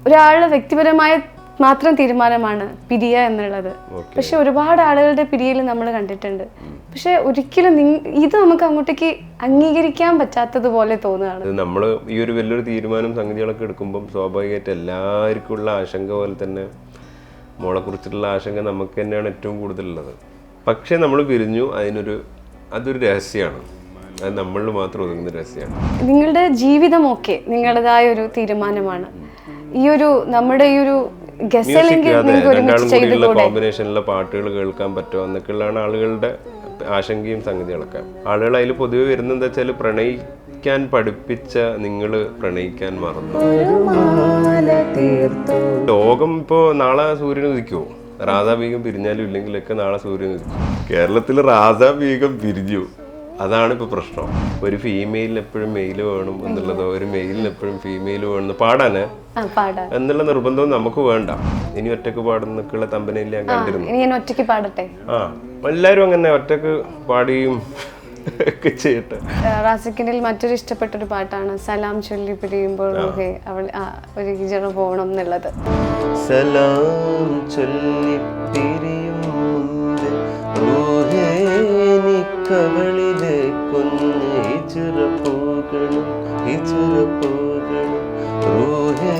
ഒരാളുടെ വ്യക്തിപരമായ മാത്രം തീരുമാനമാണ് പിരിയുക എന്നുള്ളത്. പക്ഷെ ഒരുപാട് ആളുകളുടെ പിരിയൽ നമ്മൾ കണ്ടിട്ടുണ്ട്. പക്ഷെ ഒരിക്കലും ഇത് നമുക്ക് അങ്ങോട്ടേക്ക് അംഗീകരിക്കാൻ പറ്റാത്തതുപോലെ തോന്നുകയാണ്. നമ്മൾ ഈ ഒരു വലിയൊരു തീരുമാനം സംഗതികളൊക്കെ എടുക്കുമ്പം സ്വാഭാവികമായിട്ട് എല്ലാവർക്കും ഉള്ള ആശങ്ക പോലെ തന്നെ മോളെ കുറിച്ചിട്ടുള്ള ആശങ്ക നമുക്ക് തന്നെയാണ് ഏറ്റവും കൂടുതലുള്ളത്. പക്ഷെ നമ്മൾ പിരിഞ്ഞു, അതൊരു രഹസ്യമാണ്, അത് നമ്മളിൽ മാത്രം ഒതുങ്ങുന്ന രഹസ്യമാണ്. നിങ്ങളുടെ ജീവിതമൊക്കെ നിങ്ങളുടേതായ ഒരു തീരുമാനമാണ്. ഈ ഒരു നമ്മുടെ ഈ ഒരു കോമ്പിനേഷനിലെ പാട്ടുകൾ കേൾക്കാൻ പറ്റുമോ എന്നൊക്കെയുള്ളതാണ് ആളുകളുടെ ആശങ്കയും സംഗതികളൊക്കെ. ആളുകൾ അതിൽ പൊതുവെ വരുന്നത് എന്താ വെച്ചാൽ, പ്രണയിക്കാൻ പഠിപ്പിച്ച നിങ്ങൾ പ്രണയിക്കാൻ മറന്നു. ലോകം ഇപ്പോൾ നാളെ സൂര്യൻ ഉദിക്കുമോ? റാധാ ബീഗം പിരിഞ്ഞാലും ഇല്ലെങ്കിലൊക്കെ നാളെ സൂര്യൻ ഉദിക്കും. കേരളത്തിൽ റാധാ ബീഗം പിരിഞ്ഞു, അതാണ് ഇപ്പോൾ പ്രശ്നം. ഒരു ഫീമെയിലിന് എപ്പോഴും മെയിൽ വേണം എന്നുള്ളതോ ഒരു മെയിലിന് എപ്പോഴും ഫീമെയിൽ വേണം പാടാന് എന്നുള്ള നിർബന്ധവും നമുക്ക് വേണ്ട. ഇനി ഒറ്റക്ക് പാടുന്നൊക്കെയുള്ള തമ്പനയിൽ ഞാൻ കണ്ടിരുന്നു. എല്ലാവരും അങ്ങനെ ഒറ്റക്ക് പാടുകയും ഒക്കെ ചെയ്യട്ടെ. റാസിക്കിന്റെ മറ്റൊരു ഇഷ്ടപ്പെട്ടൊരു പാട്ടാണ് സലാം ചൊല്ലി പിരിയുമ്പോൾ ഒരു ഹിജറ പോകണം എന്നുള്ളത്. സലാം ചൊല്ലി പിരിയും കവളിലേക്കൊന്ന് ഹിജറ പോകണം, ഹിജറ പോകണം, റൂഹേ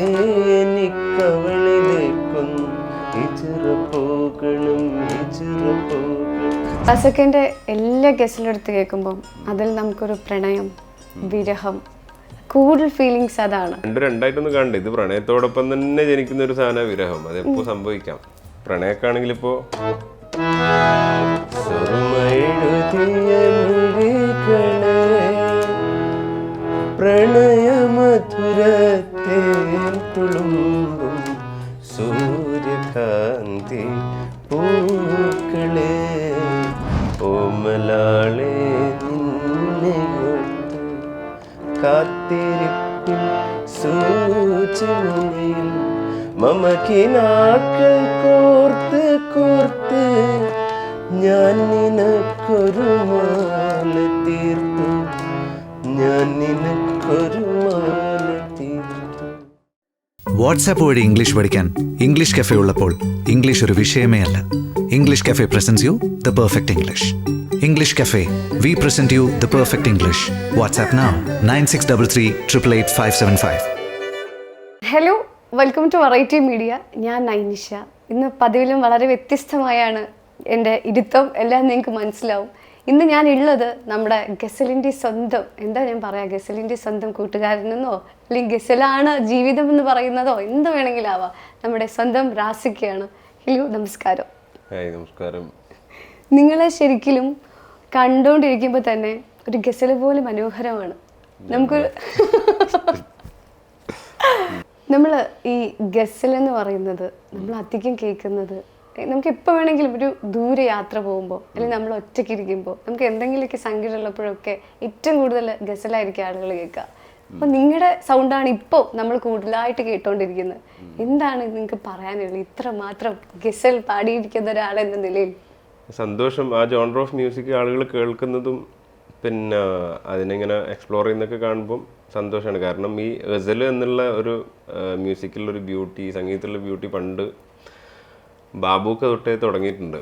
നീ കവളിലേക്കൊന്ന് ഹിജറ പോകണം, ഹിജറ പോകണം. റാസിക്കിന്റെ എല്ലാ ഗസലെടുത്ത് കേൾക്കുമ്പോൾ അതിൽ നമുക്കൊരു പ്രണയം, വിരഹം, കൂടുതൽ ഫീലിങ്സ് അതാണ്. രണ്ടായിട്ടൊന്നും കണ്ടു. ഇത് പ്രണയത്തോടൊപ്പം തന്നെ ജനിക്കുന്ന ഒരു സാധന വിരഹം. അതെപ്പോ സംഭവിക്കാം. പ്രണയക്കാണെങ്കിൽ ഇപ്പോ പ്രണയമധുരത്തെ തുളുമ്പും സൂര്യകാന്തി പൂക്കളെ ഓമലാളെ നിന്നെയോർത്ത് കാത്തിരിപ്പിൽ സൂചനയിൽ മമക്കിനാക്കൾ കോർത്ത് കോർത്ത് ഞാൻ നിനക്കൊരു മാല തീർത്തു, ഞാൻ നിനക്കൊരു മാല തീർത്തു. വാട്സാപ്പ് വഴി ഇംഗ്ലീഷ് പഠിക്കാൻ ഇംഗ്ലീഷ് കഫേ ഉള്ളപ്പോൾ ഇംഗ്ലീഷ് ഒരു വിഷയമേ അല്ല. English cafe presents you the perfect English. English cafe, we present you the perfect English. WhatsApp now 9633388575. Hello, welcome to variety media. ഞാൻ നൈനിഷ. ഇന്ന് പതിവിലും വളരെ വ്യത്യസ്തമായാണ് എൻ്റെ ഇരുത്തം, എല്ലാം നിങ്ങൾക്ക് മനസ്സിലാവും. ഇന്ന് ഞാൻ ഉള്ളത് നമ്മുടെ ഗസലിൻ്റെ സ്വന്തം, എന്താ ഞാൻ പറയാം, ഗസലിൻ്റെ സ്വന്തം കൂട്ടുകാരനെന്നോ അല്ലെങ്കിൽ ഗസലാണ് ജീവിതം എന്ന് പറയുന്നതോ എന്ത് വേണമെങ്കിലും ആവാം, നമ്മുടെ സ്വന്തം റാസിക്കയാണ്. ഹലോ, നമസ്കാരം. നമസ്കാരം. നിങ്ങളെ ശരിക്കും കണ്ടുകൊണ്ടിരിക്കുമ്പോൾ തന്നെ ഒരു ഗസൽ പോലെ മനോഹരമാണ്. നമ്മൾ ഈ ഗസൽ എന്ന് പറയുന്നത് നമ്മൾ അധികം കേൾക്കുന്നത്, നമുക്ക് എപ്പോൾ വേണമെങ്കിലും ഒരു ദൂരെ യാത്ര പോകുമ്പോൾ അല്ലെങ്കിൽ നമ്മൾ ഒറ്റയ്ക്ക് ഇരിക്കുമ്പോൾ നമുക്ക് എന്തെങ്കിലുമൊക്കെ സങ്കടമുള്ളപ്പോഴൊക്കെ ഏറ്റവും കൂടുതൽ ഗസലായിരിക്കും ആളുകൾ കേൾക്കുക. അപ്പോൾ നിങ്ങളുടെ സൗണ്ടാണ് ഇപ്പോൾ നമ്മൾ കൂടുതലായിട്ട് കേട്ടോണ്ടിരിക്കുന്നത്. എന്താണ് നിങ്ങൾക്ക് പറയാനുള്ളത് ഇത്ര മാത്രം ഗസൽ പാടിയിരിക്കുന്ന ഒരാളെന്ന നിലയിൽ? സന്തോഷം. ആ ജോണർ ഓഫ് മ്യൂസിക് ആളുകൾ കേൾക്കുന്നതും പിന്നെ അതിനെങ്ങനെ എക്സ്പ്ലോർ ചെയ്യുന്നതൊക്കെ കാണുമ്പം സന്തോഷമാണ്. കാരണം ഈ ഗസൽ എന്നുള്ള ഒരു മ്യൂസിക്കിലൊരു ബ്യൂട്ടി, സംഗീതത്തിലുള്ള ബ്യൂട്ടി പണ്ട് ബാബുക്ക തൊട്ടേ തുടങ്ങിയിട്ടുണ്ട്.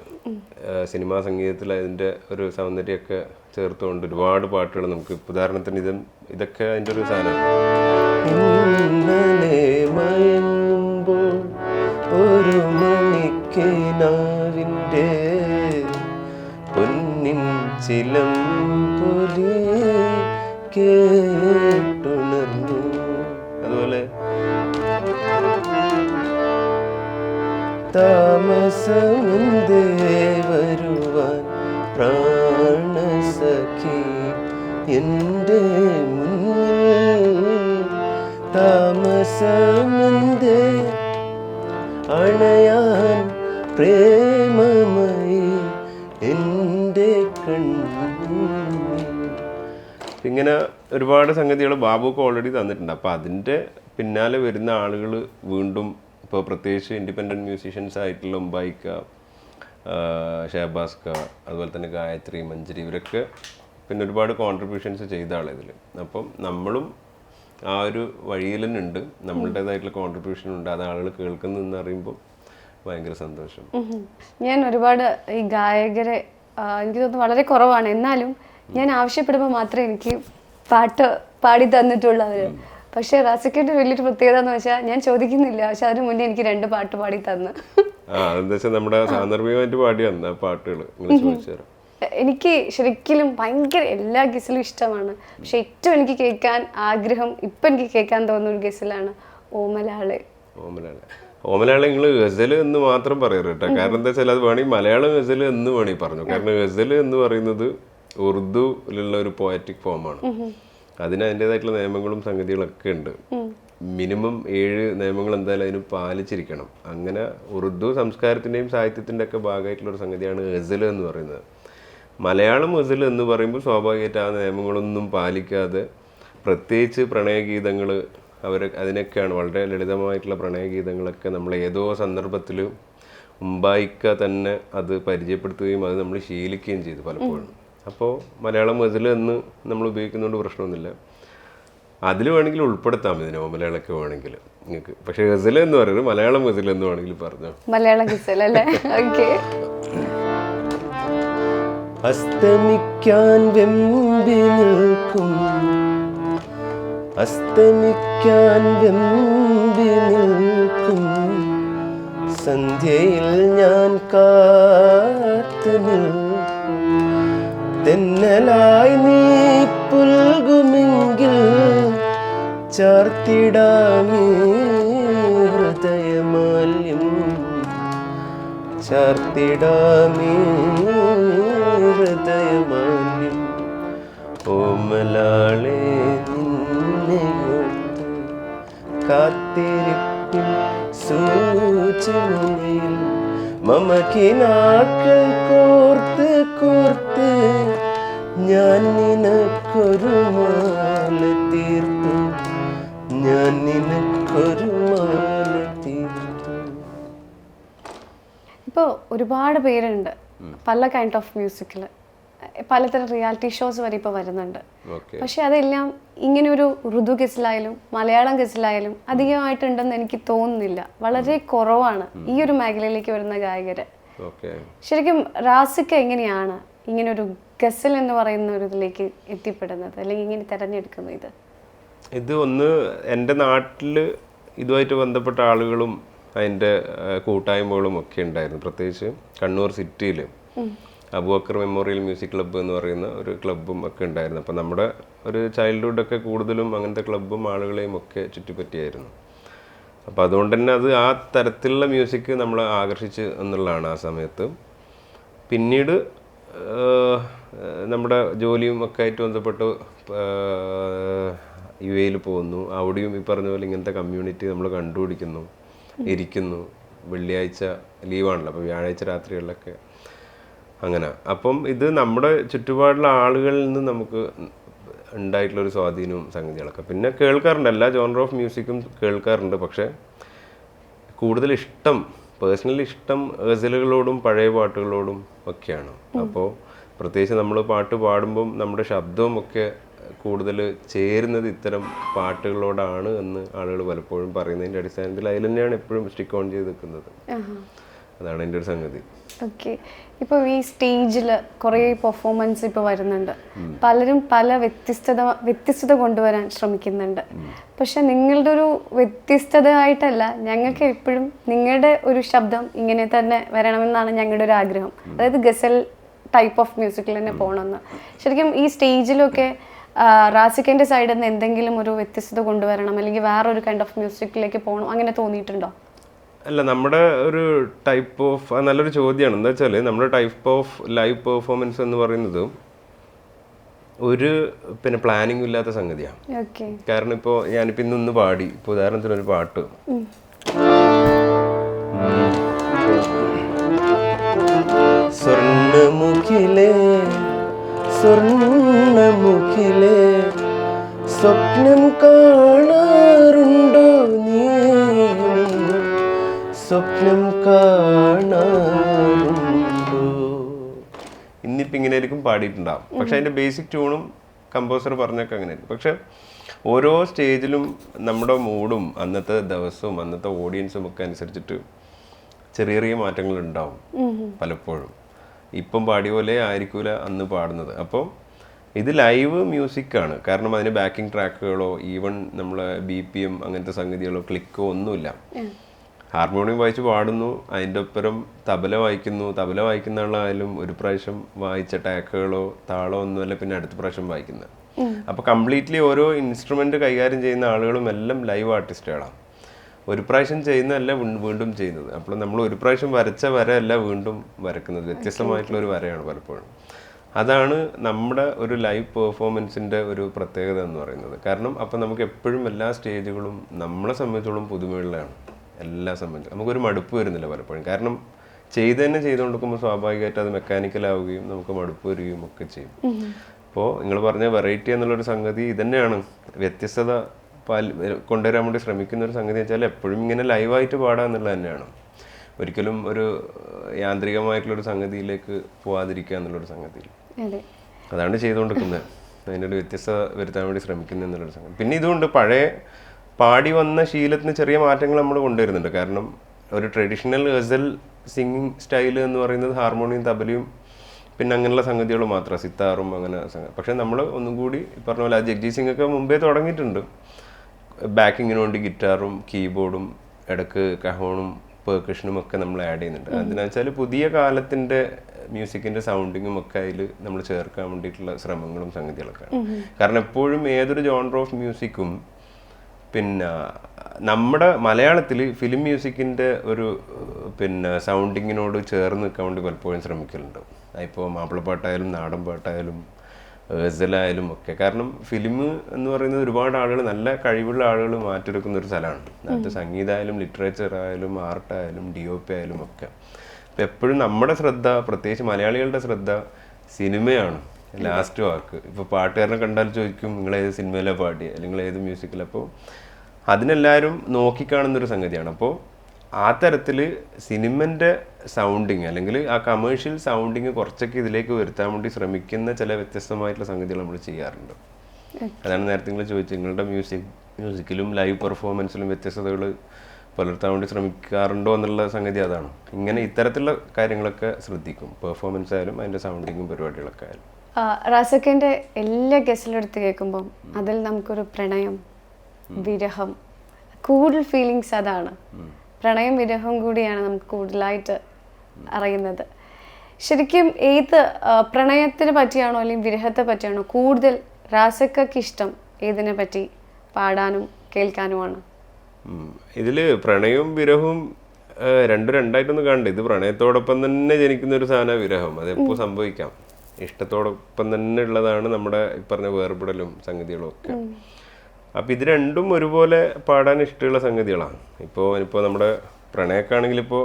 സിനിമാ സംഗീതത്തിൽ അതിൻ്റെ ഒരു സൗന്ദര്യമൊക്കെ ചേർത്തുകൊണ്ട് ഒരുപാട് പാട്ടുകൾ നമുക്ക്, ഉദാഹരണത്തിന് ഇതൊക്കെ അതിൻ്റെ ഒരു സാധനമാണ്. ഒരു മണിക്കിനാവിൻ്റെ പൊന്നിൻ ചിലമ്പൊലി കേട്ടുണർന്നു. അതുപോലെ താമസമുന്തേ വരുവാൻ പ്രാണസഖി എൻ്റെ മുന്നിൽ, താമസമുന്തേ അണയാൻ പ്രേമമായി എൻ്റെ കണ്ണിൽ. ഇങ്ങനെ ഒരുപാട് സംഗതികൾ ബാബുക്ക് ഓൾറെഡി തന്നിട്ടുണ്ട്. അപ്പോൾ അതിൻ്റെ പിന്നാലെ വരുന്ന ആളുകൾ വീണ്ടും ഇപ്പോൾ പ്രത്യേകിച്ച് ഇൻഡിപെൻഡൻറ്റ് മ്യൂസീഷ്യൻസ് ആയിട്ടുള്ള ഉംബൈക്ക, ഷഹബാസ്ക, അതുപോലെ തന്നെ ഗായത്രി, മഞ്ജരി, ഇവരൊക്കെ പിന്നെ ഒരുപാട് കോൺട്രിബ്യൂഷൻസ് ചെയ്ത ആളിതിൽ. അപ്പം നമ്മളും ആ ഒരു വഴിയിൽ തന്നെ ഉണ്ട്, നമ്മളുടേതായിട്ടുള്ള കോൺട്രിബ്യൂഷൻ ഉണ്ട്, അത് ആളുകൾ കേൾക്കുന്നെന്ന് അറിയുമ്പോൾ ഭയങ്കര സന്തോഷം. ഞാൻ ഒരുപാട് ഈ ഗായകരെ എനിക്ക് തോന്നുന്നു വളരെ കുറവാണ്, എന്നാലും ഞാൻ ആവശ്യപ്പെടുമ്പോൾ മാത്രമേ എനിക്ക് പാട്ട് പാടി തന്നിട്ടുള്ളവർ. പക്ഷേ റാസിക്കിന്റെ വലിയൊരു പ്രത്യേകത എന്ന് വെച്ചാൽ ഞാൻ ചോദിക്കുന്നില്ല, പക്ഷെ അതിന് മുന്നേ എനിക്ക് 2 പാട്ട് പാടി തന്നു. എന്താ വെച്ചാൽ നമ്മുടെ സാന്ദർഭികമായിട്ട് പാടി വന്ന പാട്ടുകൾ ഇങ്ങനെ ചോദിച്ചു. എനിക്ക് ശരിക്കും ഭയങ്കര എല്ലാ ഗസലും ഇഷ്ടമാണ്, പക്ഷെ ഏറ്റവും എനിക്ക് കേൾക്കാൻ ആഗ്രഹം, ഇപ്പം എനിക്ക് കേൾക്കാൻ തോന്നുന്ന ഒരു ഗസലാണ് ഓമലാളെ. ഓമലാളെ നിങ്ങൾ ഗസൽ എന്ന് മാത്രം പറയരുത് കേട്ടോ, കാരണം എന്താ വെച്ചാൽ അത് വേണമെങ്കിൽ മലയാളം ഗസൽ എന്ന് വേണമെങ്കിൽ പറഞ്ഞു. കാരണം ഗസൽ എന്ന് പറയുന്നത് ഉറുദുവിലുള്ള ഒരു പോയറ്റിക് ഫോമാണ്. അതിന് അതിൻ്റെതായിട്ടുള്ള നിയമങ്ങളും സംഗതികളൊക്കെ ഉണ്ട്. മിനിമം 7 നിയമങ്ങൾ എന്തായാലും അതിന് പാലിച്ചിരിക്കണം. അങ്ങനെ ഉറുദു സംസ്കാരത്തിൻ്റെയും സാഹിത്യത്തിൻ്റെ ഒക്കെ ഭാഗമായിട്ടുള്ള ഒരു സംഗതിയാണ് ഗസൽ എന്ന് പറയുന്നത്. മലയാളം ഗസൽ എന്ന് പറയുമ്പോൾ സ്വാഭാവികമായിട്ട് ആ നിയമങ്ങളൊന്നും പാലിക്കാതെ പ്രത്യേകിച്ച് പ്രണയഗീതങ്ങൾ അതിനൊക്കെയാണ് വളരെ ലളിതമായിട്ടുള്ള പ്രണയഗീതങ്ങളൊക്കെ നമ്മൾ ഏതോ സന്ദർഭത്തിൽ മുമ്പായിക്ക തന്നെ അത് പരിചയപ്പെടുത്തുകയും അത് നമ്മൾ ശീലിക്കുകയും ചെയ്തു പലപ്പോഴും. അപ്പോൾ മലയാളം ഗസൽ എന്ന് നമ്മൾ ഉപയോഗിക്കുന്നതുകൊണ്ട് പ്രശ്നമൊന്നുമില്ല, അതിൽ വേണമെങ്കിൽ ഉൾപ്പെടുത്താം ഇതിനെ ഓമലകളൊക്കെ വേണമെങ്കിൽ നിങ്ങൾക്ക്. പക്ഷെ ഗസൽ എന്ന് പറയുന്നത് മലയാളം ഗസൽ എന്ന് വേണമെങ്കിൽ പറഞ്ഞോ, മലയാളം ഗസൽ അല്ലേ? ഓക്കെ. അസ്തമിക്കാൻ വെമ്പി നിൽക്കും, അസ്തമിക്കാൻ വെമ്പി നിൽക്കും സന്ധ്യയിൽ ഞാൻ കാത്തു നിൽക്കും. തെന്നലായി നീ പുൽകുമെങ്കിൽ ചാർത്തിടാമീ ഹൃദയമാല്യം, ചാർത്തിടാമീ ഹൃദയമാല്യം. ഓമലാളെ നിന്നെയോർത്ത് കാത്തിരിപ്പിൻ സൂചനയിൽ മമക്കിനാക്കൾ കോർത്ത് കോർത്ത് ഞാൻ നിനക്കൊരു മാല തീർത്തു, ഞാൻ നിനക്കൊരു മാല തീർത്തു. ഇപ്പോൾ ഒരുപാട് പേരുണ്ട് പല കൈൻഡ് ഓഫ് മ്യൂസിക്കിൽ, പലതരം റിയാലിറ്റി ഷോസ് വരെ ഇപ്പോൾ വരുന്നുണ്ട്. പക്ഷെ അതെല്ലാം ഇങ്ങനെ ഒരു ഉറുദു ഗസലായാലും മലയാളം ഗസലായാലും അധികമായിട്ടുണ്ടെന്ന് എനിക്ക് തോന്നുന്നില്ല, വളരെ കുറവാണ് ഈ ഒരു മേഖലയിലേക്ക് വരുന്ന ഗായകര്. ശരിക്കും റാസിക്ക എങ്ങനെയാണ് ഇങ്ങനെ ഒരു ഗസൽ എന്ന് പറയുന്ന ഒരു ഇതിലേക്ക് എത്തിപ്പെടുന്നത്, അല്ലെങ്കിൽ ഇങ്ങനെ തിരഞ്ഞെടുക്കുന്നത്? ഇത് ഒന്ന് എൻ്റെ നാട്ടിൽ ഇതുമായിട്ട് ബന്ധപ്പെട്ട ആളുകളും അതിൻ്റെ കൂട്ടായ്മകളും ഒക്കെ ഉണ്ടായിരുന്നു. പ്രത്യേകിച്ച് കണ്ണൂർ സിറ്റിയിൽ അബൂബക്കർ മെമ്മോറിയൽ മ്യൂസിക് ക്ലബ്ബ് എന്ന് പറയുന്ന ഒരു ക്ലബ്ബും ഒക്കെ ഉണ്ടായിരുന്നു. അപ്പോൾ നമ്മുടെ ഒരു ചൈൽഡ്ഹുഡൊക്കെ കൂടുതലും അങ്ങനത്തെ ക്ലബ്ബും ആളുകളെയും ഒക്കെ ചുറ്റിപ്പറ്റിയായിരുന്നു. അപ്പോൾ അതുകൊണ്ട് തന്നെ അത് ആ തരത്തിലുള്ള മ്യൂസിക് നമ്മളെ ആകർഷിച്ച് എന്നുള്ളതാണ് ആ സമയത്ത്. പിന്നീട് നമ്മുടെ ജോലിയും ഒക്കെ ആയിട്ട് ബന്ധപ്പെട്ട് UAE പോകുന്നു. അവിടെയും ഈ പറഞ്ഞ പോലെ ഇങ്ങനത്തെ കമ്മ്യൂണിറ്റി നമ്മൾ കണ്ടുപിടിക്കുന്നു, ഇരിക്കുന്നു. വെള്ളിയാഴ്ച ലീവാണല്ലോ, അപ്പോൾ വ്യാഴാഴ്ച രാത്രികളിലൊക്കെ അങ്ങനെ. അപ്പം ഇത് നമ്മുടെ ചുറ്റുപാടുള്ള ആളുകളിൽ നിന്ന് നമുക്ക് ഉണ്ടായിട്ടുള്ളൊരു സ്വാധീനവും സംഗതികളൊക്കെ. പിന്നെ കേൾക്കാറുണ്ട്, എല്ലാ ജോണർ ഓഫ് മ്യൂസിക്കും കേൾക്കാറുണ്ട്. പക്ഷേ കൂടുതൽ ഇഷ്ടം, പേഴ്സണലി ഇഷ്ടം ഗസലുകളോടും പഴയ പാട്ടുകളോടും ഒക്കെയാണ്. അപ്പോൾ പ്രത്യേകിച്ച് നമ്മൾ പാട്ട് പാടുമ്പം നമ്മുടെ ശബ്ദവും ഒക്കെ കൂടുതൽ ചേരുന്നത് ഇത്തരം പാട്ടുകളോടാണ് എന്ന് ആളുകൾ പലപ്പോഴും പറയുന്നതിൻ്റെ അടിസ്ഥാനത്തിൽ അതിൽ തന്നെയാണ് എപ്പോഴും സ്റ്റിക്ക് ഓൺ ചെയ്ത് നിൽക്കുന്നത്. അതാണ് എൻ്റെ ഒരു സംഗതി. ഓക്കെ. ഇപ്പോൾ ഈ സ്റ്റേജിൽ കുറേ പെർഫോമൻസ് ഇപ്പോൾ വരുന്നുണ്ട്, പലരും പല വ്യത്യസ്തത കൊണ്ടുവരാൻ ശ്രമിക്കുന്നുണ്ട്. പക്ഷെ നിങ്ങളുടെ ഒരു വ്യത്യസ്തത ആയിട്ടല്ല, ഞങ്ങൾക്ക് എപ്പോഴും നിങ്ങളുടെ ഒരു ശബ്ദം ഇങ്ങനെ തന്നെ വരണമെന്നാണ് ഞങ്ങളുടെ ഒരു ആഗ്രഹം. അതായത് ഗസൽ ടൈപ്പ് ഓഫ് മ്യൂസിക്കിൽ തന്നെ പോകണമെന്ന്. ശരിക്കും ഈ സ്റ്റേജിലൊക്കെ റാസിക്കിൻ്റെ സൈഡിൽ നിന്ന് എന്തെങ്കിലും ഒരു വ്യത്യസ്തത കൊണ്ടുവരണം, അല്ലെങ്കിൽ വേറൊരു കൈൻഡ് ഓഫ് മ്യൂസിക്കിലേക്ക് പോകണം, അങ്ങനെ തോന്നിയിട്ടുണ്ടോ? അല്ല, നമ്മുടെ ഒരു ടൈപ്പ് ഓഫ്, നല്ലൊരു ചോദ്യമാണ്. എന്താ വെച്ചാൽ നമ്മുടെ ടൈപ്പ് ഓഫ് ലൈവ് പെർഫോമൻസ് എന്ന് പറയുന്നത് ഒരു പ്ലാനിങ് ഇല്ലാത്ത സംഗതിയാണ്. കാരണം ഇപ്പോൾ ഞാനിപ്പോൾ ഇന്നൊന്ന് പാടി, ഇപ്പോൾ ഉദാഹരണത്തിനൊരു പാട്ട് സ്വർണ്ണമുഖിലേ സ്വർണ്ണമുഖിലേ സ്വപ്നം കാണാറുണ്ടോ നീയും, സ്വപ്നം കാണാറുണ്ടോ. ഇന്നിപ്പോൾ ഇങ്ങനെ ആയിരിക്കും പാടിയിട്ടുണ്ടാവും, പക്ഷെ അതിൻ്റെ ബേസിക് ട്യൂണും കമ്പോസർ പറഞ്ഞൊക്കെ അങ്ങനെ ആയിരിക്കും. പക്ഷെ ഓരോ സ്റ്റേജിലും നമ്മുടെ മൂഡും അന്നത്തെ ദിവസവും അന്നത്തെ ഓഡിയൻസും ഒക്കെ അനുസരിച്ചിട്ട് ചെറിയ ചെറിയ മാറ്റങ്ങൾ ഉണ്ടാവും പലപ്പോഴും. ഇപ്പം പാടിയ പോലെ ആയിരിക്കൂല അന്ന് പാടുന്നത്. അപ്പോൾ ഇത് ലൈവ് മ്യൂസിക്കാണ്. കാരണം അതിന് ബാക്കിംഗ് ട്രാക്കുകളോ ഈവൻ നമ്മളെ BPM അങ്ങനത്തെ സംഗതികളോ ക്ലിക്കോ ഒന്നുമില്ല. ഹാർമോണിയം വായിച്ച് പാടുന്നു, അതിൻ്റെ ഒപ്പരം തബല വായിക്കുന്നു. തബല വായിക്കുന്ന ആളായാലും ഒരു പ്രാവശ്യം വായിച്ച ടാക്കുകളോ താളോ ഒന്നുമല്ല പിന്നെ അടുത്ത പ്രാവശ്യം വായിക്കുന്നത്. അപ്പോൾ കംപ്ലീറ്റ്ലി ഓരോ ഇൻസ്ട്രുമെന്റ് കൈകാര്യം ചെയ്യുന്ന ആളുകളും എല്ലാം ലൈവ് ആർട്ടിസ്റ്റുകളാണ്. ഒരു പ്രാവശ്യം ചെയ്യുന്നതല്ല വീണ്ടും ചെയ്യുന്നത്. അപ്പോൾ നമ്മൾ ഒരു പ്രാവശ്യം വരച്ച വരയല്ല വീണ്ടും വരക്കുന്നത്, വ്യത്യസ്തമായിട്ടുള്ള ഒരു വരയാണ് പലപ്പോഴും. അതാണ് നമ്മുടെ ഒരു ലൈവ് പെർഫോമൻസിൻ്റെ ഒരു പ്രത്യേകത എന്ന് പറയുന്നത്. കാരണം അപ്പം നമുക്ക് എപ്പോഴും എല്ലാ സ്റ്റേജുകളും നമ്മളെ സംബന്ധിച്ചോളം പുതുമയുള്ളതാണ്. എല്ലാ സംബന്ധിച്ചും നമുക്കൊരു മടുപ്പ് വരുന്നില്ല പലപ്പോഴും. കാരണം തന്നെ ചെയ്തുകൊണ്ടിരിക്കുമ്പോൾ സ്വാഭാവികമായിട്ട് അത് മെക്കാനിക്കലാവുകയും നമുക്ക് മടുപ്പ് വരികയും ഒക്കെ ചെയ്യും. അപ്പോൾ നിങ്ങൾ പറഞ്ഞ വെറൈറ്റി എന്നുള്ളൊരു സംഗതി ഇതന്നെയാണ്. വ്യത്യസ്തത കൊണ്ടുവരാൻ വേണ്ടി ശ്രമിക്കുന്ന ഒരു സംഗതി വെച്ചാൽ എപ്പോഴും ഇങ്ങനെ ലൈവായിട്ട് പാടുക എന്നുള്ളത് തന്നെയാണ്. ഒരിക്കലും ഒരു യാന്ത്രികമായിട്ടുള്ളൊരു സംഗതിയിലേക്ക് പോവാതിരിക്കുക എന്നുള്ളൊരു സംഗതി, അതാണ് ചെയ്തുകൊണ്ടിരിക്കുന്നത്. അതിൻ്റെ ഒരു വ്യത്യസ്തത വരുത്താൻ വേണ്ടി ശ്രമിക്കുന്നത് എന്നുള്ളൊരു സംഗതി. പിന്നെ ഇതുകൊണ്ട് പഴയ പാടി വന്ന ശീലത്തിന് ചെറിയ മാറ്റങ്ങൾ നമ്മൾ കൊണ്ടുവരുന്നുണ്ട്. കാരണം ഒരു ട്രഡീഷണൽ ഗസൽ സിംഗിങ് സ്റ്റൈൽ എന്ന് പറയുന്നത് ഹാർമോണിയം തബലയും പിന്നെ അങ്ങനെയുള്ള സംഗതികൾ മാത്രമാണ്, സിത്താറും അങ്ങനെ പക്ഷെ നമ്മൾ ഒന്നും കൂടി പറഞ്ഞ പോലെ ജഗ്ജീത് സിംഗ് ഒക്കെ മുമ്പേ തുടങ്ങിയിട്ടുണ്ട്. ബാക്കിങ്ങിന് വേണ്ടി ഗിറ്റാറും കീബോർഡും ഇടക്ക് കഹോണും പെർക്കഷനും ഒക്കെ നമ്മൾ ആഡ് ചെയ്യുന്നുണ്ട്. എന്താണെന്ന് വെച്ചാൽ പുതിയ കാലത്തിൻ്റെ മ്യൂസിക്കിൻ്റെ സൗണ്ടിങ്ങും ഒക്കെ അതിൽ നമ്മൾ ചേർക്കാൻ വേണ്ടിയിട്ടുള്ള ശ്രമങ്ങളും സംഗതികളൊക്കെ. കാരണം എപ്പോഴും ഏതൊരു ജോണർ ഓഫ് മ്യൂസിക്കും പിന്നെ നമ്മുടെ മലയാളത്തിൽ ഫിലിം മ്യൂസിക്കിൻ്റെ ഒരു പിന്നെ സൗണ്ടിങ്ങിനോട് ചേർന്ന് നിൽക്കാൻ വേണ്ടി പലപ്പോഴും ശ്രമിക്കലുണ്ട്. ഇപ്പോൾ മാപ്പിളപ്പാട്ടായാലും നാടൻ പാട്ടായാലും ഗസലായാലും ഒക്കെ. കാരണം ഫിലിം എന്ന് പറയുന്നത് ഒരുപാട് ആളുകൾ, നല്ല കഴിവുള്ള ആളുകൾ മാറ്റിയെടുക്കുന്ന ഒരു സ്ഥലമാണ്. അത് സംഗീതമായാലും ലിറ്ററേച്ചർ ആയാലും ആർട്ടായാലും DOP ആയാലും ഒക്കെ. അപ്പം എപ്പോഴും നമ്മുടെ ശ്രദ്ധ, പ്രത്യേകിച്ച് മലയാളികളുടെ ശ്രദ്ധ സിനിമയാണ് ലാസ്റ്റ് വാക്ക്. ഇപ്പോൾ പാട്ടുകാരനെ കണ്ടാൽ ചോദിക്കും നിങ്ങൾ ഏത് സിനിമയിലാണ് പാടിയത് അല്ലെങ്കിൽ ഏത് മ്യൂസിക്കിലാണ്. അപ്പോൾ അതിനെല്ലാവരും നോക്കിക്കാണുന്നൊരു സംഗതിയാണ്. അപ്പോൾ ആ തരത്തിൽ സിനിമൻ്റെ സൗണ്ടിങ് അല്ലെങ്കിൽ ആ കമേഴ്ഷ്യൽ സൗണ്ടിങ് കുറച്ചൊക്കെ ഇതിലേക്ക് വരുത്താൻ വേണ്ടി ശ്രമിക്കുന്ന ചില വ്യത്യസ്തമായിട്ടുള്ള സംഗതികൾ നമ്മൾ ചെയ്യാറുണ്ട്. അതാണ് നേരത്തെ നിങ്ങൾ ചോദിച്ചത്, നിങ്ങളുടെ മ്യൂസിക്കിലും ലൈവ് പെർഫോമൻസിലും വ്യത്യസ്തതകൾ പുലർത്താൻ വേണ്ടി ശ്രമിക്കാറുണ്ടോ എന്നുള്ള സംഗതി അതാണ്. ഇങ്ങനെ ഇത്തരത്തിലുള്ള കാര്യങ്ങളൊക്കെ ശ്രദ്ധിക്കും, പെർഫോമൻസ് ആയാലും അതിൻ്റെ സൗണ്ടിങ്ങും പരിപാടികളൊക്കെ ആയാലും. റാസക്കിൻ്റെ എല്ലാ ഗസലെടുത്ത് കേൾക്കുമ്പം അതിൽ നമുക്കൊരു പ്രണയം, വിരഹം, കൂടുതൽ ഫീലിങ്സ് അതാണ്. പ്രണയം വിരഹം കൂടിയാണ് നമുക്ക് കൂടുതലായിട്ട് അറിയുന്നത്. ശരിക്കും ഏത് പ്രണയത്തിനെ പറ്റിയാണോ അല്ലെങ്കിൽ വിരഹത്തെ പറ്റിയാണോ കൂടുതൽ റാസക്കക്ക് ഇഷ്ടം? ഏതിനെ പറ്റി പാടാനും കേൾക്കാനുമാണ്? ഇതിൽ പ്രണയവും വിരഹവും രണ്ടായിട്ടൊന്നും കാണണ്ട. ഇത് പ്രണയത്തോടൊപ്പം തന്നെ ജനിക്കുന്ന ഒരു സാധന വിരഹം. അതെപ്പോൾ സംഭവിക്കാം. ഇഷ്ടത്തോടൊപ്പം തന്നെ ഉള്ളതാണ് നമ്മുടെ പറഞ്ഞ വേർപെടലും സംഗതികളും ഒക്കെ. അപ്പം ഇത് രണ്ടും ഒരുപോലെ പാടാൻ ഇഷ്ടമുള്ള സംഗതികളാണ്. ഇപ്പോൾ നമ്മുടെ പ്രണയക്കാണെങ്കിൽ ഇപ്പോൾ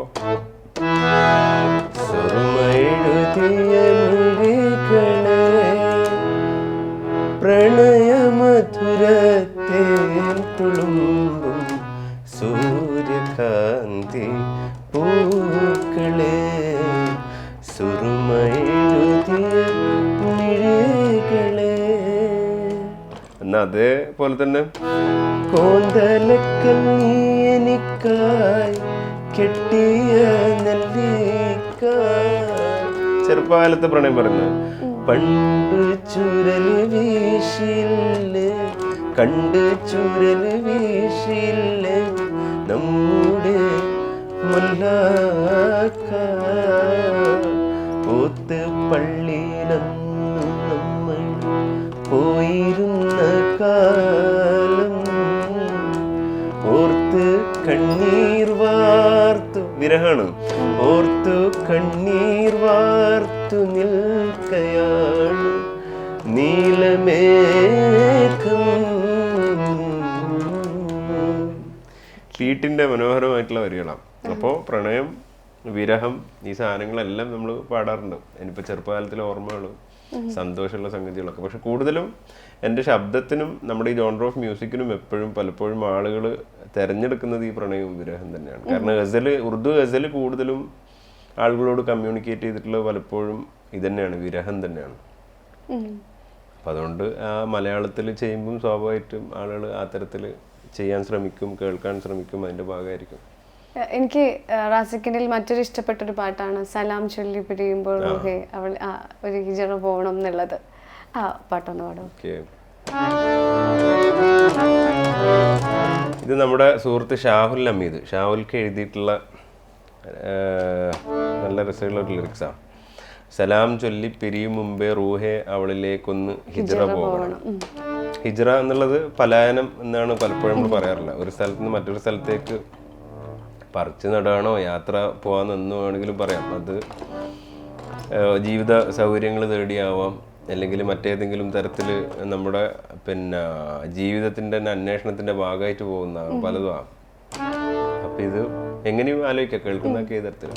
പ്രണയമധുരത്തെ തുളുമ്പും സൂര്യകാന്തി പൂക്കളെ സുറുമയെഴുതിയ മിഴികളെ. എന്നാൽ അതേപോലെ തന്നെ കോന്തലക്കൽ നീ എനിക്കായി കെട്ടിയ നെല്ലിക്ക. ചെറുപ്പകാലത്തെ പ്രണയം പറയുന്നത് പണ്ട് ചുരല് വീശില്ലേ, കണ്ട് ചുരല് വീശില്ലേ നമ്മുടെ മല്ലാക്ക. പോത്ത് പള്ളിയിലന്ന് നമ്മൾ പോയിരുന്ന കാലം ഓർത്ത് കണ്ണീർ വാർത്തു. വിരഹാണ്. ഓർത്തു കണ്ണീർ വാർത്തു നിൽക്കയാണ് നീലമേഘം. ഷീറ്റിന്റെ മനോഹരമായിട്ടുള്ള വരികളാണ്. അപ്പോൾ പ്രണയം, വിരഹം, ഈ സാധനങ്ങളെല്ലാം നമ്മൾ പാടാറുണ്ട്. എനിക്കിപ്പോൾ ചെറുപ്പകാലത്തിലെ ഓർമ്മകൾ, സന്തോഷമുള്ള സംഗതികളൊക്കെ. പക്ഷെ കൂടുതലും എൻ്റെ ശബ്ദത്തിനും നമ്മുടെ ഈ ജോണർ ഓഫ് മ്യൂസിക്കിനും എപ്പോഴും പലപ്പോഴും ആളുകൾ തിരഞ്ഞെടുക്കുന്നത് ഈ പ്രണയവും വിരഹം തന്നെയാണ്. കാരണം ഉറുദു ഗസൽ കൂടുതലും ആളുകളോട് കമ്മ്യൂണിക്കേറ്റ് ചെയ്തിട്ടുള്ളത് പലപ്പോഴും ഇതന്നെയാണ്, വിരഹം തന്നെയാണ്. അപ്പം അതുകൊണ്ട് ആ മലയാളത്തിൽ ചെയ്യുമ്പം സ്വാഭാവികമായിട്ടും ആളുകൾ ആ തരത്തിൽ ചെയ്യാൻ ശ്രമിക്കും, കേൾക്കാൻ ശ്രമിക്കും, അതിൻ്റെ ഭാഗമായിരിക്കും. എനിക്ക് റാസിക്കിൻ്റെ മറ്റൊരു ഇഷ്ടപ്പെട്ടൊരു പാട്ടാണ് സലാം ചൊല്ലി പിരിയുമ്പോൾ റൂഹേ അവൾ ഒരു ഹിജറ പോകണം എന്നുള്ളത്. ആ പാട്ടൊന്ന് പാടും. ഓക്കെ, ഇത് നമ്മുടെ സുഹൃത്ത് ഷാഹുൽ അമീദ്, ഷാഹുൽക്ക് എഴുതിയിട്ടുള്ള നല്ല രസമുള്ള ഒരു ലിറിക്സാണ്. സലാം ചൊല്ലി പിരിയും മുമ്പേ റൂഹെ അവളിലേക്കൊന്ന് ഹിജ്റ പോകണം. ഹിജ്റ എന്നുള്ളത് പലായനം എന്നാണ് പലപ്പോഴും നമ്മൾ പറയാറില്ല. ഒരു സ്ഥലത്ത് നിന്ന് മറ്റൊരു സ്ഥലത്തേക്ക് പറിച്ചു നടാണോ യാത്ര പോകാമെന്ന് വേണമെങ്കിലും പറയാം. അത് ജീവിത സൗകര്യങ്ങൾ തേടിയാവാം, അല്ലെങ്കിൽ മറ്റേതെങ്കിലും തരത്തിൽ നമ്മുടെ പിന്നെ ജീവിതത്തിൻ്റെ തന്നെ അന്വേഷണത്തിൻ്റെ ഭാഗമായിട്ട് പോകുന്നതാകും, പലതും ആകും. അപ്പം ഇത് എങ്ങനെയും ആലോചിക്കാം, കേൾക്കുന്നതൊക്കെ ഏത് തരത്തിൽ.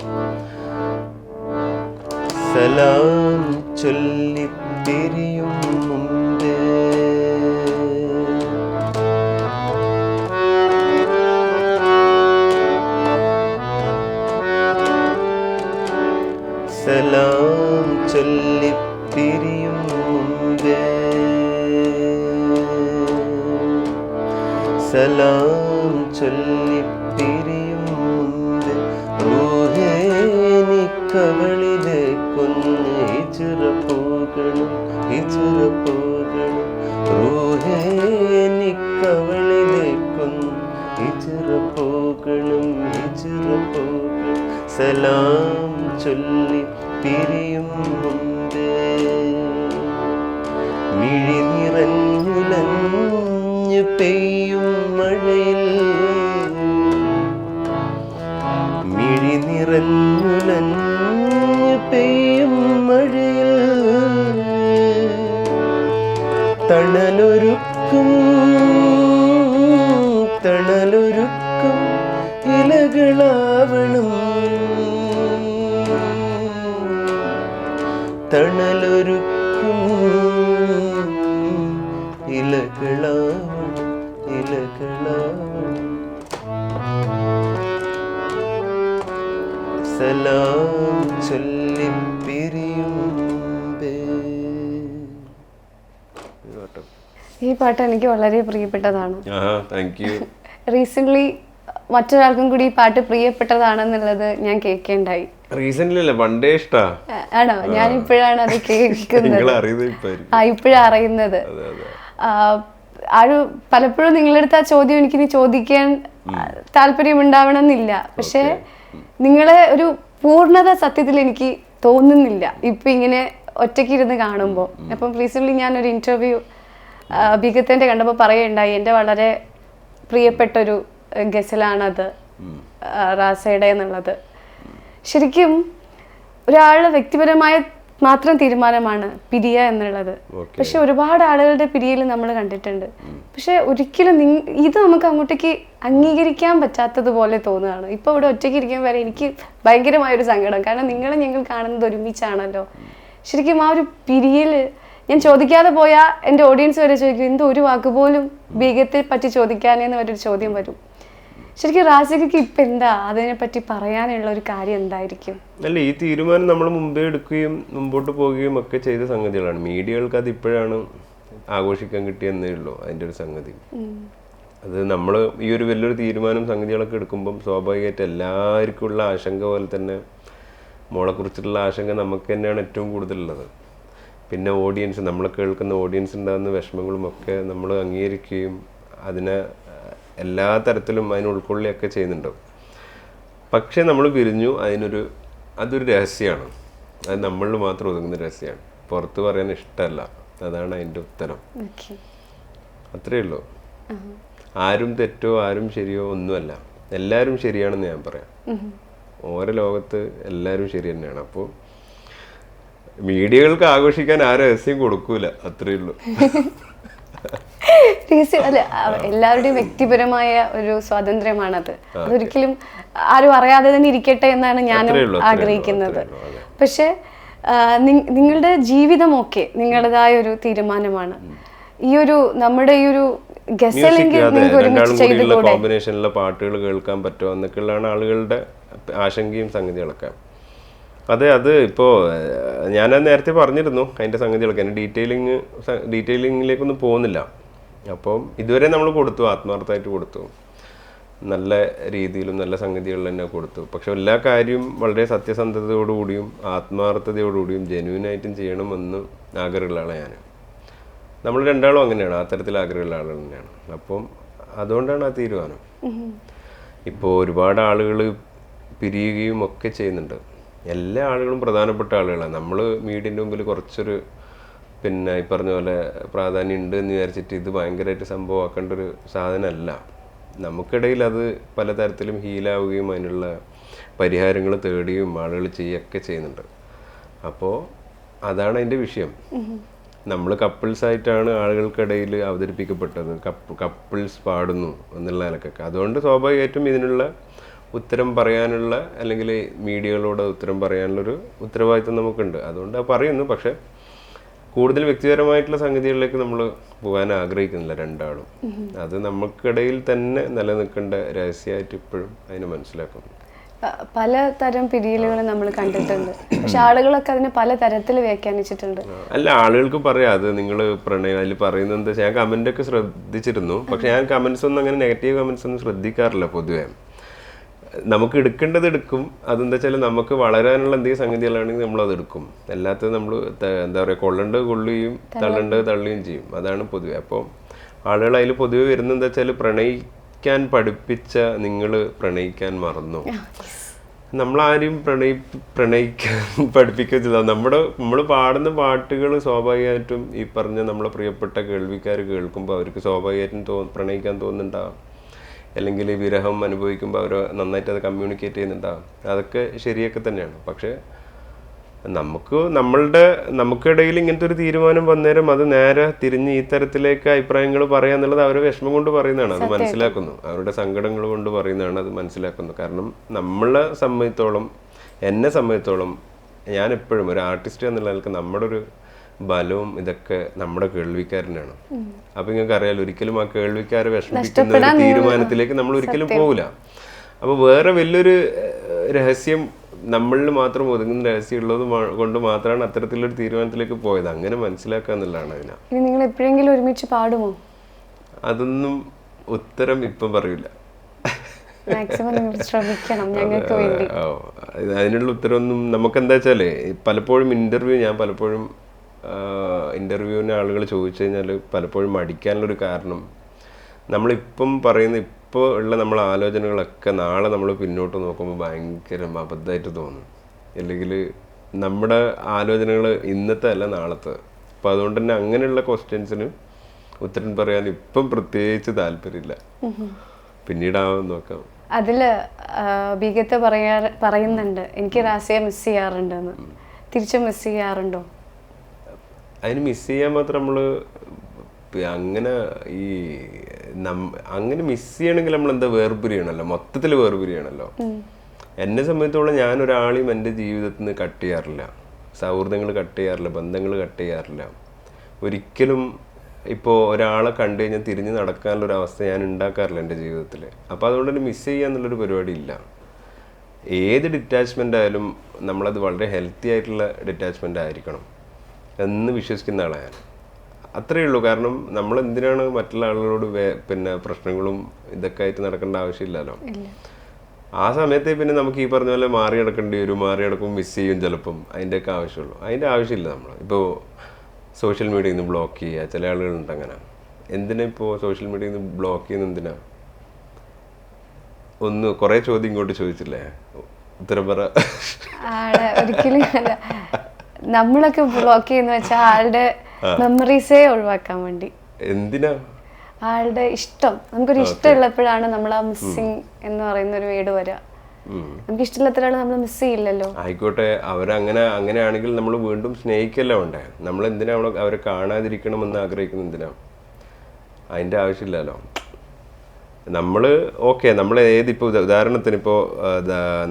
സലാം ചൊല്ലി പിരിയും മുമ്പേ സലാം ചൊല്ലി പിരിയും മുമ്പേ സലാം ചൊല്ലി പിരിയും മുമ്പേ റൂഹേ നിക്കവളിലേക്കൊന്ന് ഹിജ്റ പോകണം, ഹിജ്റ പോകണം. റൂഹേ നിക്കവളിലേക്കൊന്ന് ഹിജ്റ പോകണം, ഹിജ്റ പോകണം. സലാം ചൊല്ലി പിരിയും മുമ്പേ മിഴി നിറഞ്ഞുലഞ്ഞു പെയ്യും മഴയിൽ, മിഴി നിറഞ്ഞുലഞ്ഞു പെയ്യും മഴയിൽ തണലൊരുക്കും തണലൊരുക്കും ഇലകളാവണം, തണലൊരുക്കും ഇലകളാവണം, ഇലകളാവണം. സലാം ചൊല്ലി പിരിയും മുമ്പേ. ഈ പാട്ട് എനിക്ക് വളരെ പ്രിയപ്പെട്ടതാണ്. Thank you. റീസെന്റ് മറ്റൊരാൾക്കും കൂടി ഈ പാട്ട് പ്രിയപ്പെട്ടതാണെന്നുള്ളത് ഞാൻ കേൾക്കേണ്ടായി. റീസെന്റ് അല്ല, പണ്ടേ ഇഷ്ടാ. ആണോ? ഞാൻ ഇപ്പോഴാണ് അത് കേൾക്കുന്നത്, ഇപ്പോഴാണ് അറിയുന്നത്. പലപ്പോഴും നിങ്ങളുടെ അടുത്ത് ആ ചോദ്യം എനിക്ക് ചോദിക്കാൻ താല്പര്യം ഉണ്ടാവണമെന്നില്ല, പക്ഷെ നിങ്ങളെ ഒരു പൂർണ്ണത സത്യത്തിൽ എനിക്ക് തോന്നുന്നില്ല ഇപ്പൊ ഇങ്ങനെ ഒറ്റയ്ക്ക് ഇരുന്ന് കാണുമ്പോൾ. അപ്പം റീസെന്റ് ഞാനൊരു ഇന്റർവ്യൂ ബിഗത്തിന്റെ കണ്ടപ്പോൾ പറയുണ്ടായി, എൻ്റെ വളരെ പ്രിയപ്പെട്ടൊരു ഗസലാണത് റാസയുടെ എന്നുള്ളത്. ശരിക്കും ഒരാളുടെ വ്യക്തിപരമായ മാത്രം തീരുമാനമാണ് പിരിയ എന്നുള്ളത്. പക്ഷെ ഒരുപാട് ആളുകളുടെ പിരിയൽ നമ്മൾ കണ്ടിട്ടുണ്ട്. പക്ഷെ ഒരിക്കലും ഇത് നമുക്ക് അങ്ങോട്ടേക്ക് അംഗീകരിക്കാൻ പറ്റാത്തതുപോലെ തോന്നുകയാണ്. ഇപ്പൊ ഇവിടെ ഒറ്റയ്ക്ക് ഇരിക്കാൻ വരെ എനിക്ക് ഭയങ്കരമായൊരു സങ്കടം. കാരണം നിങ്ങളെ ഞങ്ങൾ കാണുന്നത് ഒരുമിച്ചാണല്ലോ. ശരിക്കും ആ ഒരു പിരിയല് ഞാൻ ചോദിക്കാതെ പോയാൽ എൻ്റെ ഓഡിയൻസ് വരെ ചോദിക്കും, എന്തോ ഒരു വാക്ക് പോലും ബീഗത്തെ പറ്റി ചോദിക്കാനേന്ന് വരെ ഒരു ചോദ്യം വരും. ശരിക്കും റാസിക്ക് ഇപ്പൊ എന്താ അതിനെപ്പറ്റി പറയാനുള്ള ഒരു കാര്യം എന്തായിരിക്കും? അല്ല, ഈ തീരുമാനം നമ്മൾ മുമ്പേ എടുക്കുകയും മുമ്പോട്ട് പോവുകയും ഒക്കെ ചെയ്ത സംഗതികളാണ്. മീഡിയകൾക്ക് അത് ഇപ്പോഴാണ് ആഘോഷിക്കാൻ കിട്ടിയെന്നേ ഉള്ളൂ അതിൻ്റെ ഒരു സംഗതി. അത് നമ്മൾ ഈ ഒരു വലിയൊരു തീരുമാനം സംഗതികളൊക്കെ എടുക്കുമ്പം സ്വാഭാവികമായിട്ട് എല്ലാവർക്കും ഉള്ള ആശങ്ക പോലെ തന്നെ മോളെക്കുറിച്ചുള്ള ആശങ്ക നമുക്ക് തന്നെയാണ് ഏറ്റവും കൂടുതലുള്ളത്. പിന്നെ ഓഡിയൻസ്, നമ്മളെ കേൾക്കുന്ന ഓഡിയൻസ് ഉണ്ടാകുന്ന വിഷമങ്ങളും ഒക്കെ നമ്മൾ അംഗീകരിക്കുകയും അതിനെ എല്ലാ തരത്തിലും അതിനെ ഉൾക്കൊള്ളുകയൊക്കെ ചെയ്യുന്നുണ്ടാവും. പക്ഷേ നമ്മൾ പിരിഞ്ഞു, അതൊരു രഹസ്യമാണ്. അത് നമ്മളിൽ മാത്രം ഒതുങ്ങുന്ന രഹസ്യമാണ്, പുറത്ത് പറയാൻ ഇഷ്ടമല്ല. അതാണ് അതിൻ്റെ ഉത്തരം. അത്രയേ ഉള്ളൂ. ആരും തെറ്റോ ആരും ശരിയോ ഒന്നുമല്ല, എല്ലാവരും ശരിയാണെന്ന് ഞാൻ പറയാം. ഓരോ ലോകത്ത് എല്ലാവരും ശരി തന്നെയാണ്. അപ്പോൾ മീഡിയകൾക്ക് ആഘോഷിക്കാൻ ആ രഹസ്യം കൊടുക്കൂല, അത്രയേ ഉള്ളൂ. അല്ല, എല്ലാവരുടെയും വ്യക്തിപരമായ ഒരു സ്വാതന്ത്ര്യമാണത്. അതൊരിക്കലും ആരും അറിയാതെ തന്നെ ഇരിക്കട്ടെ എന്നാണ് ഞാനും ആഗ്രഹിക്കുന്നത്. പക്ഷെ നിങ്ങളുടെ ജീവിതമൊക്കെ നിങ്ങളുടേതായ ഒരു തീരുമാനമാണ്. ഈ ഒരു നമ്മുടെ ഈ ഒരു കോമ്പിനേഷനിലെ പാട്ടുകൾ കേൾക്കാൻ പറ്റുമോ എന്നൊക്കെയുള്ളതാണ് ആളുകളുടെ ആശങ്കയും സംഗതികളൊക്കെ. അതെ, അത് ഇപ്പോൾ ഞാനത് നേരത്തെ പറഞ്ഞിരുന്നു അതിൻ്റെ സംഗതികളൊക്കെ. അതിൻ്റെ ഡീറ്റെയിലിങ്ങിലേക്കൊന്നും പോകുന്നില്ല. അപ്പം ഇതുവരെ നമ്മൾ കൊടുത്തു, ആത്മാർത്ഥമായിട്ട് കൊടുത്തു, നല്ല രീതിയിലും നല്ല സംഗതികളിൽ തന്നെ കൊടുത്തു. പക്ഷെ എല്ലാ കാര്യവും വളരെ സത്യസന്ധതയോടുകൂടിയും ആത്മാർത്ഥതയോടുകൂടിയും ജെന്യൂനായിട്ടും ചെയ്യണമെന്ന് ആഗ്രഹമുള്ള ആളാണ് ഞാൻ. നമ്മൾ രണ്ടാളും അങ്ങനെയാണ്, ആ തരത്തിൽ ആഗ്രഹമുള്ള ആളുകൾ തന്നെയാണ്. അപ്പം അതുകൊണ്ടാണ് ആ തീരുമാനം. ഇപ്പോൾ ഒരുപാട് ആളുകൾ പിരിയുകയും ഒക്കെ ചെയ്യുന്നുണ്ട്. എല്ലാ ആളുകളും പ്രധാനപ്പെട്ട ആളുകളാണ്. നമ്മൾ മീഡിയൻ്റെ മുമ്പിൽ കുറച്ചൊരു ഈ പറഞ്ഞ പോലെ പ്രാധാന്യം ഉണ്ട് എന്ന് വിചാരിച്ചിട്ട് ഇത് ഭയങ്കരമായിട്ട് സംഭവമാക്കേണ്ട ഒരു സാധനമല്ല. നമുക്കിടയിൽ അത് പലതരത്തിലും ഹീലാവുകയും അതിനുള്ള പരിഹാരങ്ങൾ തേടുകയും ആളുകൾ ചെയ്യുകയൊക്കെ ചെയ്യുന്നുണ്ട്. അപ്പോൾ അതാണ് അതിൻ്റെ വിഷയം. നമ്മൾ കപ്പിൾസായിട്ടാണ് ആളുകൾക്കിടയിൽ അവതരിപ്പിക്കപ്പെട്ടത്, കപ്പിൾസ് പാടുന്നു എന്നുള്ള നിലക്കൊക്കെ. അതുകൊണ്ട് സ്വാഭാവികമായിട്ടും ഇതിനുള്ള ഉത്തരം പറയാനുള്ള, അല്ലെങ്കിൽ മീഡിയകളോട് ഉത്തരം പറയാനുള്ളൊരു ഉത്തരവാദിത്വം നമുക്കുണ്ട്. അതുകൊണ്ട് അത് പറയുന്നു. പക്ഷെ കൂടുതൽ വ്യക്തിപരമായിട്ടുള്ള സംഗതികളിലേക്ക് നമ്മൾ പോകാൻ ആഗ്രഹിക്കുന്നില്ല രണ്ടാളും. അത് നമുക്കിടയിൽ തന്നെ നിലനിൽക്കേണ്ട രഹസ്യമായിട്ട് ഇപ്പോഴും അതിനെ മനസ്സിലാക്കുന്നു. പലതരം പിരിയലുകൾ നമ്മൾ കണ്ടിട്ടുണ്ട്. പക്ഷെ ആളുകളൊക്കെ അതിനെ പല തരത്തിൽ വ്യാഖ്യാനിച്ചിട്ടുണ്ട്. അല്ല, ആളുകൾക്ക് പറയാം അത് നിങ്ങൾ പ്രണയം അതിൽ പറയുന്നത് എന്താ. ഞാൻ കമന്റ് ഒക്കെ ശ്രദ്ധിച്ചിരുന്നു. പക്ഷെ ഞാൻ കമന്റ്സ് ഒന്നും അങ്ങനെ നെഗറ്റീവ് കമന്റ്സ് ഒന്നും ശ്രദ്ധിക്കാറില്ല പൊതുവെ. നമുക്ക് എടുക്കേണ്ടത് എടുക്കും. അതെന്താ വെച്ചാൽ നമുക്ക് വളരാനുള്ള എന്തെങ്കിലും സംഗതികളാണെങ്കിൽ നമ്മൾ അത് എടുക്കും. അല്ലാത്തത് നമ്മൾ എന്താ പറയുക, കൊള്ളേണ്ടത് കൊള്ളുകയും തള്ളേണ്ടത് തള്ളുകയും ചെയ്യും. അതാണ് പൊതുവെ. അപ്പോൾ ആളുകൾ അതിൽ പൊതുവെ വരുന്നത് എന്താ വെച്ചാൽ, പ്രണയിക്കാൻ പഠിപ്പിച്ച നിങ്ങൾ പ്രണയിക്കാൻ മറന്നു. നമ്മളാരും പ്രണയിക്കാൻ പഠിപ്പിക്കത്തില്ല. നമ്മൾ പാടുന്ന പാട്ടുകൾ സ്വാഭാവികമായിട്ടും ഈ പറഞ്ഞ നമ്മളെ പ്രിയപ്പെട്ട കേൾവിക്കാർ കേൾക്കുമ്പോൾ അവർക്ക് സ്വാഭാവികമായിട്ടും പ്രണയിക്കാൻ തോന്നുന്നുണ്ടാവും. അല്ലെങ്കിൽ വിരഹം അനുഭവിക്കുമ്പോൾ അവർ നന്നായിട്ട് അത് കമ്മ്യൂണിക്കേറ്റ് ചെയ്യുന്നുണ്ടാവും. അതൊക്കെ ശരിയൊക്കെ തന്നെയാണ്. പക്ഷേ നമുക്കിടയിൽ ഇങ്ങനത്തെ ഒരു തീരുമാനം വന്നേരം അത് നേരെ തിരിഞ്ഞ് ഈ തരത്തിലേക്ക് അഭിപ്രായങ്ങൾ പറയാന്നുള്ളത് അവരെ വിഷമം കൊണ്ട് പറയുന്നതാണ്. അത് മനസ്സിലാക്കുന്നു. അവരുടെ സങ്കടങ്ങൾ കൊണ്ട് പറയുന്നതാണ്, അത് മനസ്സിലാക്കുന്നു. കാരണം നമ്മളെ സംബന്ധിച്ചോളം, എന്നെ സംബന്ധിച്ചോളം, ഞാൻ എപ്പോഴും ഒരു ആർട്ടിസ്റ്റ് എന്നുള്ള നിലക്ക് നമ്മുടെ ഒരു ബലവും ഇതൊക്കെ നമ്മുടെ കേൾവിക്കാരനാണ്. അപ്പൊ നിങ്ങൾക്ക് അറിയാലോ, ഒരിക്കലും ആ കേൾവിക്കാരെ വിഷമിപ്പിക്കുന്ന ഒരു തീരുമാനത്തിലേക്ക് നമ്മൾ ഒരിക്കലും പോകില്ല. അപ്പൊ വേറെ വലിയൊരു രഹസ്യം, നമ്മളിൽ മാത്രം ഒതുങ്ങുന്ന രഹസ്യം ഉള്ളത് കൊണ്ട് മാത്രമാണ് അത്തരത്തിലൊരു തീരുമാനത്തിലേക്ക് പോയത്. അങ്ങനെ മനസ്സിലാക്കുക എന്നുള്ളതാണ് അതിനാ. നിങ്ങൾ എപ്പോഴെങ്കിലും ഒരുമിച്ച് പാടുമോ? അതൊന്നും ഉത്തരം ഇപ്പം പറയൂല. അതിനുള്ള ഉത്തരവൊന്നും നമുക്കെന്താ വെച്ചാല്, പലപ്പോഴും ഞാൻ പലപ്പോഴും ഇന്റർവ്യൂവിന് ആളുകൾ ചോദിച്ചു കഴിഞ്ഞാൽ പലപ്പോഴും മടിക്കാനുള്ളൊരു കാരണം, നമ്മളിപ്പം പറയുന്ന ഇപ്പോൾ ഉള്ള നമ്മളെ ആലോചനകളൊക്കെ നാളെ നമ്മൾ പിന്നോട്ട് നോക്കുമ്പോൾ ഭയങ്കര അബദ്ധമായിട്ട് തോന്നും. അല്ലെങ്കിൽ നമ്മുടെ ആലോചനകൾ ഇന്നത്തെ അല്ല നാളത്തെ. അപ്പം അതുകൊണ്ട് തന്നെ അങ്ങനെയുള്ള ക്വസ്റ്റ്യൻസിന് ഉത്തരം പറയാൻ ഇപ്പം പ്രത്യേകിച്ച് താല്പര്യമില്ല. പിന്നീടാവാൻ നോക്കാം. അതില് ബീഗത്തെ പറയുന്നുണ്ട്, എനിക്ക് റാസിയെ മിസ് ചെയ്യാറുണ്ടെന്ന്. തിരിച്ച് മിസ് ചെയ്യാറുണ്ടോ? അതിന് മിസ് ചെയ്യാൻ മാത്രം നമ്മൾ അങ്ങനെ മിസ് ചെയ്യണമെങ്കിൽ നമ്മൾ എന്താ വേർപിരിയണല്ലോ, മൊത്തത്തിൽ വേർപിരിയണല്ലോ. എന്നെ സംബന്ധിച്ചോളം ഞാൻ ഒരാളെയും എൻ്റെ ജീവിതത്തിൽ നിന്ന് കട്ട് ചെയ്യാറില്ല. സൗഹൃദങ്ങൾ കട്ട് ചെയ്യാറില്ല, ബന്ധങ്ങൾ കട്ട് ചെയ്യാറില്ല. ഒരിക്കലും ഇപ്പോൾ ഒരാളെ കണ്ടു കഴിഞ്ഞാൽ തിരിഞ്ഞ് നടക്കാനുള്ളൊരു അവസ്ഥ ഞാൻ ഉണ്ടാക്കാറില്ല എൻ്റെ ജീവിതത്തിൽ. അപ്പോൾ അതുകൊണ്ട് തന്നെ മിസ് ചെയ്യാന്നുള്ളൊരു പരിപാടി ഇല്ല. ഏത് ഡിറ്റാച്ച്മെൻ്റ് ആയാലും നമ്മളത് വളരെ ഹെൽത്തി ആയിട്ടുള്ള ഡിറ്റാച്ച്മെൻ്റ് ആയിരിക്കണം എന്ന് വിശ്വസിക്കുന്ന ആളാണ് ഞാൻ. അത്രയേ ഉള്ളൂ. കാരണം നമ്മൾ എന്തിനാണ് മറ്റുള്ള ആളുകളോട് പ്രശ്നങ്ങളും ഇതൊക്കെ ആയിട്ട് നടക്കേണ്ട ആവശ്യമില്ലല്ലോ. ആ സമയത്ത് പിന്നെ നമുക്ക് ഈ പറഞ്ഞ പോലെ മാറി നടക്കേണ്ടി വരും, മാറി നടക്കുമ്പോൾ മിസ് ചെയ്യും ചിലപ്പം. അതിൻ്റെയൊക്കെ ആവശ്യമുള്ളൂ. അതിൻ്റെ ആവശ്യമില്ല. നമ്മൾ ഇപ്പോൾ സോഷ്യൽ മീഡിയയിൽ നിന്ന് ബ്ലോക്ക് ചെയ്യുക, ചില ആളുകളുണ്ട് അങ്ങനെ. എന്തിനാ ഇപ്പോൾ സോഷ്യൽ മീഡിയയിൽ നിന്ന് ബ്ലോക്ക് ചെയ്യുന്നത്? എന്തിനാ? ഒന്ന് കുറേ ചോദ്യം ഇങ്ങോട്ട് ചോദിച്ചില്ലേ, ഉത്തരം പറ. ഒരിക്കലും നമ്മളൊക്കെ ബ്ലോക്ക് ചെയ്യുന്ന വെച്ചാൽ ആളുടെ മെമ്മറീസേ ഒഴിവാക്കാൻ വേണ്ടി. എന്തിനാ? ആളുടെ ഇഷ്ടം, നമുക്കൊരു ഇഷ്ടമുള്ളപ്പോഴാണ് നമ്മൾ ആ മിസ്സിങ് എന്ന് പറയുന്ന ഒരു വേർഡ് വരിക. നമുക്ക് ഇഷ്ടമില്ലാത്ത ഒരാൾ നമ്മൾ മിസ് ചെയ്യില്ലല്ലോ. ആയിക്കോട്ടെ, അങ്ങനെയാണെങ്കിൽ നമ്മൾ വീണ്ടും സ്നേഹിക്കല്ലോ വേണ്ടേ? നമ്മൾ എന്തിനാ അവരെ കാണാതിരിക്കണമെന്ന് ആഗ്രഹിക്കുന്നത്? എന്തിനാ? അതിൻ്റെ ആവശ്യമില്ലല്ലോ. നമ്മൾ ഏതിപ്പോൾ ഉദാഹരണത്തിന് ഇപ്പോൾ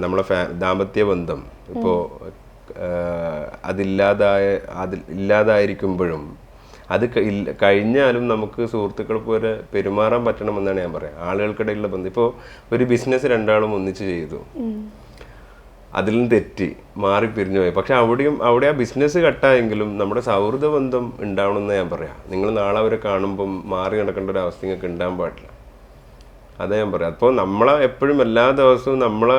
നമ്മളെ ദാമ്പത്യ ബന്ധം ഇപ്പോൾ അതില്ലാതായിരിക്കുമ്പോഴും അത് കഴിഞ്ഞാലും നമുക്ക് സുഹൃത്തുക്കൾ പോലെ പെരുമാറാൻ പറ്റണമെന്നാണ് ഞാൻ പറയാം. ആളുകൾക്കിടയിലുള്ള ബന്ധം. ഇപ്പോൾ ഒരു ബിസിനസ് രണ്ടാളും ഒന്നിച്ച് ചെയ്തു, അതിൽ നിന്ന് തെറ്റി മാറി പിരിഞ്ഞു പോയി. പക്ഷെ അവിടെ ആ ബിസിനസ് കട്ടായെങ്കിലും നമ്മുടെ സൗഹൃദ ബന്ധം ഉണ്ടാവണമെന്ന് ഞാൻ പറയാം. നിങ്ങൾ നാളെ അവരെ കാണുമ്പം മാറി നടക്കേണ്ട ഒരു അവസ്ഥ നിങ്ങൾക്ക് ഉണ്ടാകാൻ പാടില്ല. അതേ ഞാൻ പറയാം. അപ്പോൾ നമ്മളെ എപ്പോഴും എല്ലാ ദിവസവും നമ്മളെ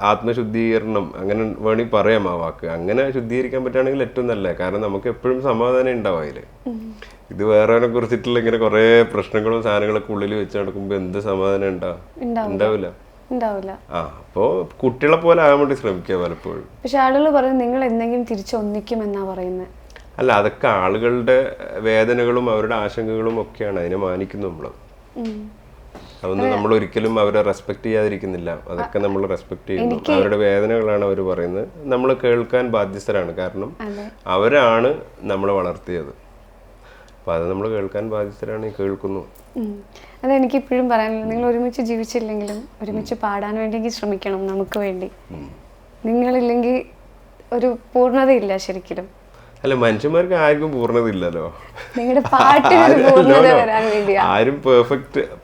ആത്മശുദ്ധീകരണം അങ്ങനെ വേണമെങ്കിൽ പറയാം ആ വാക്ക്. അങ്ങനെ ശുദ്ധീകരിക്കാൻ പറ്റുകയാണെങ്കിൽ ഏറ്റവും നല്ലത്. കാരണം നമുക്ക് എപ്പോഴും സമാധാനം ഉണ്ടാവും അതിൽ. ഇത് വേറെ കുറിച്ചിട്ടുള്ള ഇങ്ങനെ കുറേ പ്രശ്നങ്ങളും സാധനങ്ങളൊക്കെ ഉള്ളിൽ വെച്ച് നടക്കുമ്പോൾ എന്ത് സമാധാനം ഉണ്ടാവില്ല. ആ അപ്പോൾ കുട്ടികളെ പോലെ ആകാൻ വേണ്ടി ശ്രമിക്കുക പലപ്പോഴും. പക്ഷെ ആളുകൾ പറയും നിങ്ങൾ എന്തെങ്കിലും തിരിച്ചൊന്നിക്കുമെന്നാ പറയുന്നത്. അല്ല, അതൊക്കെ ആളുകളുടെ വേദനകളും അവരുടെ ആശങ്കകളും ഒക്കെയാണ്. അതിനെ മാനിക്കുന്നു നമ്മൾ. അതൊന്നും നമ്മൾ ഒരിക്കലും അവരെ റെസ്പെക്ട് ചെയ്യാതിരിക്കുന്നില്ല. അതൊക്കെ നമ്മൾ റെസ്പെക്ട് ചെയ്യുന്നു. അവരുടെ വേദനകളാണ് അവർ പറയുന്നത്. നമ്മൾ കേൾക്കാൻ ബാധ്യസ്ഥരാണ്. കാരണം അവരാണ് നമ്മളെ വളർത്തിയത്. അപ്പം അത് നമ്മൾ കേൾക്കാൻ ബാധ്യസ്ഥരാണ്. കേൾക്കുന്നു. അതെനിക്ക് ഇപ്പോഴും പറയാനുള്ളത്, നിങ്ങൾ ഒരുമിച്ച് ജീവിച്ചില്ലെങ്കിലും ഒരുമിച്ച് പാടാൻ വേണ്ടി ശ്രമിക്കണം. നമുക്ക് വേണ്ടി നിങ്ങളില്ലെങ്കിൽ ഒരു പൂർണ്ണതയില്ല ശരിക്കും. അല്ല, മനുഷ്യന്മാർക്ക് ആർക്കും പൂർണ്ണതയില്ലല്ലോ. നിങ്ങളുടെ പാട്ടിന് പൂർണ്ണത വരാൻ വേണ്ടി ആരും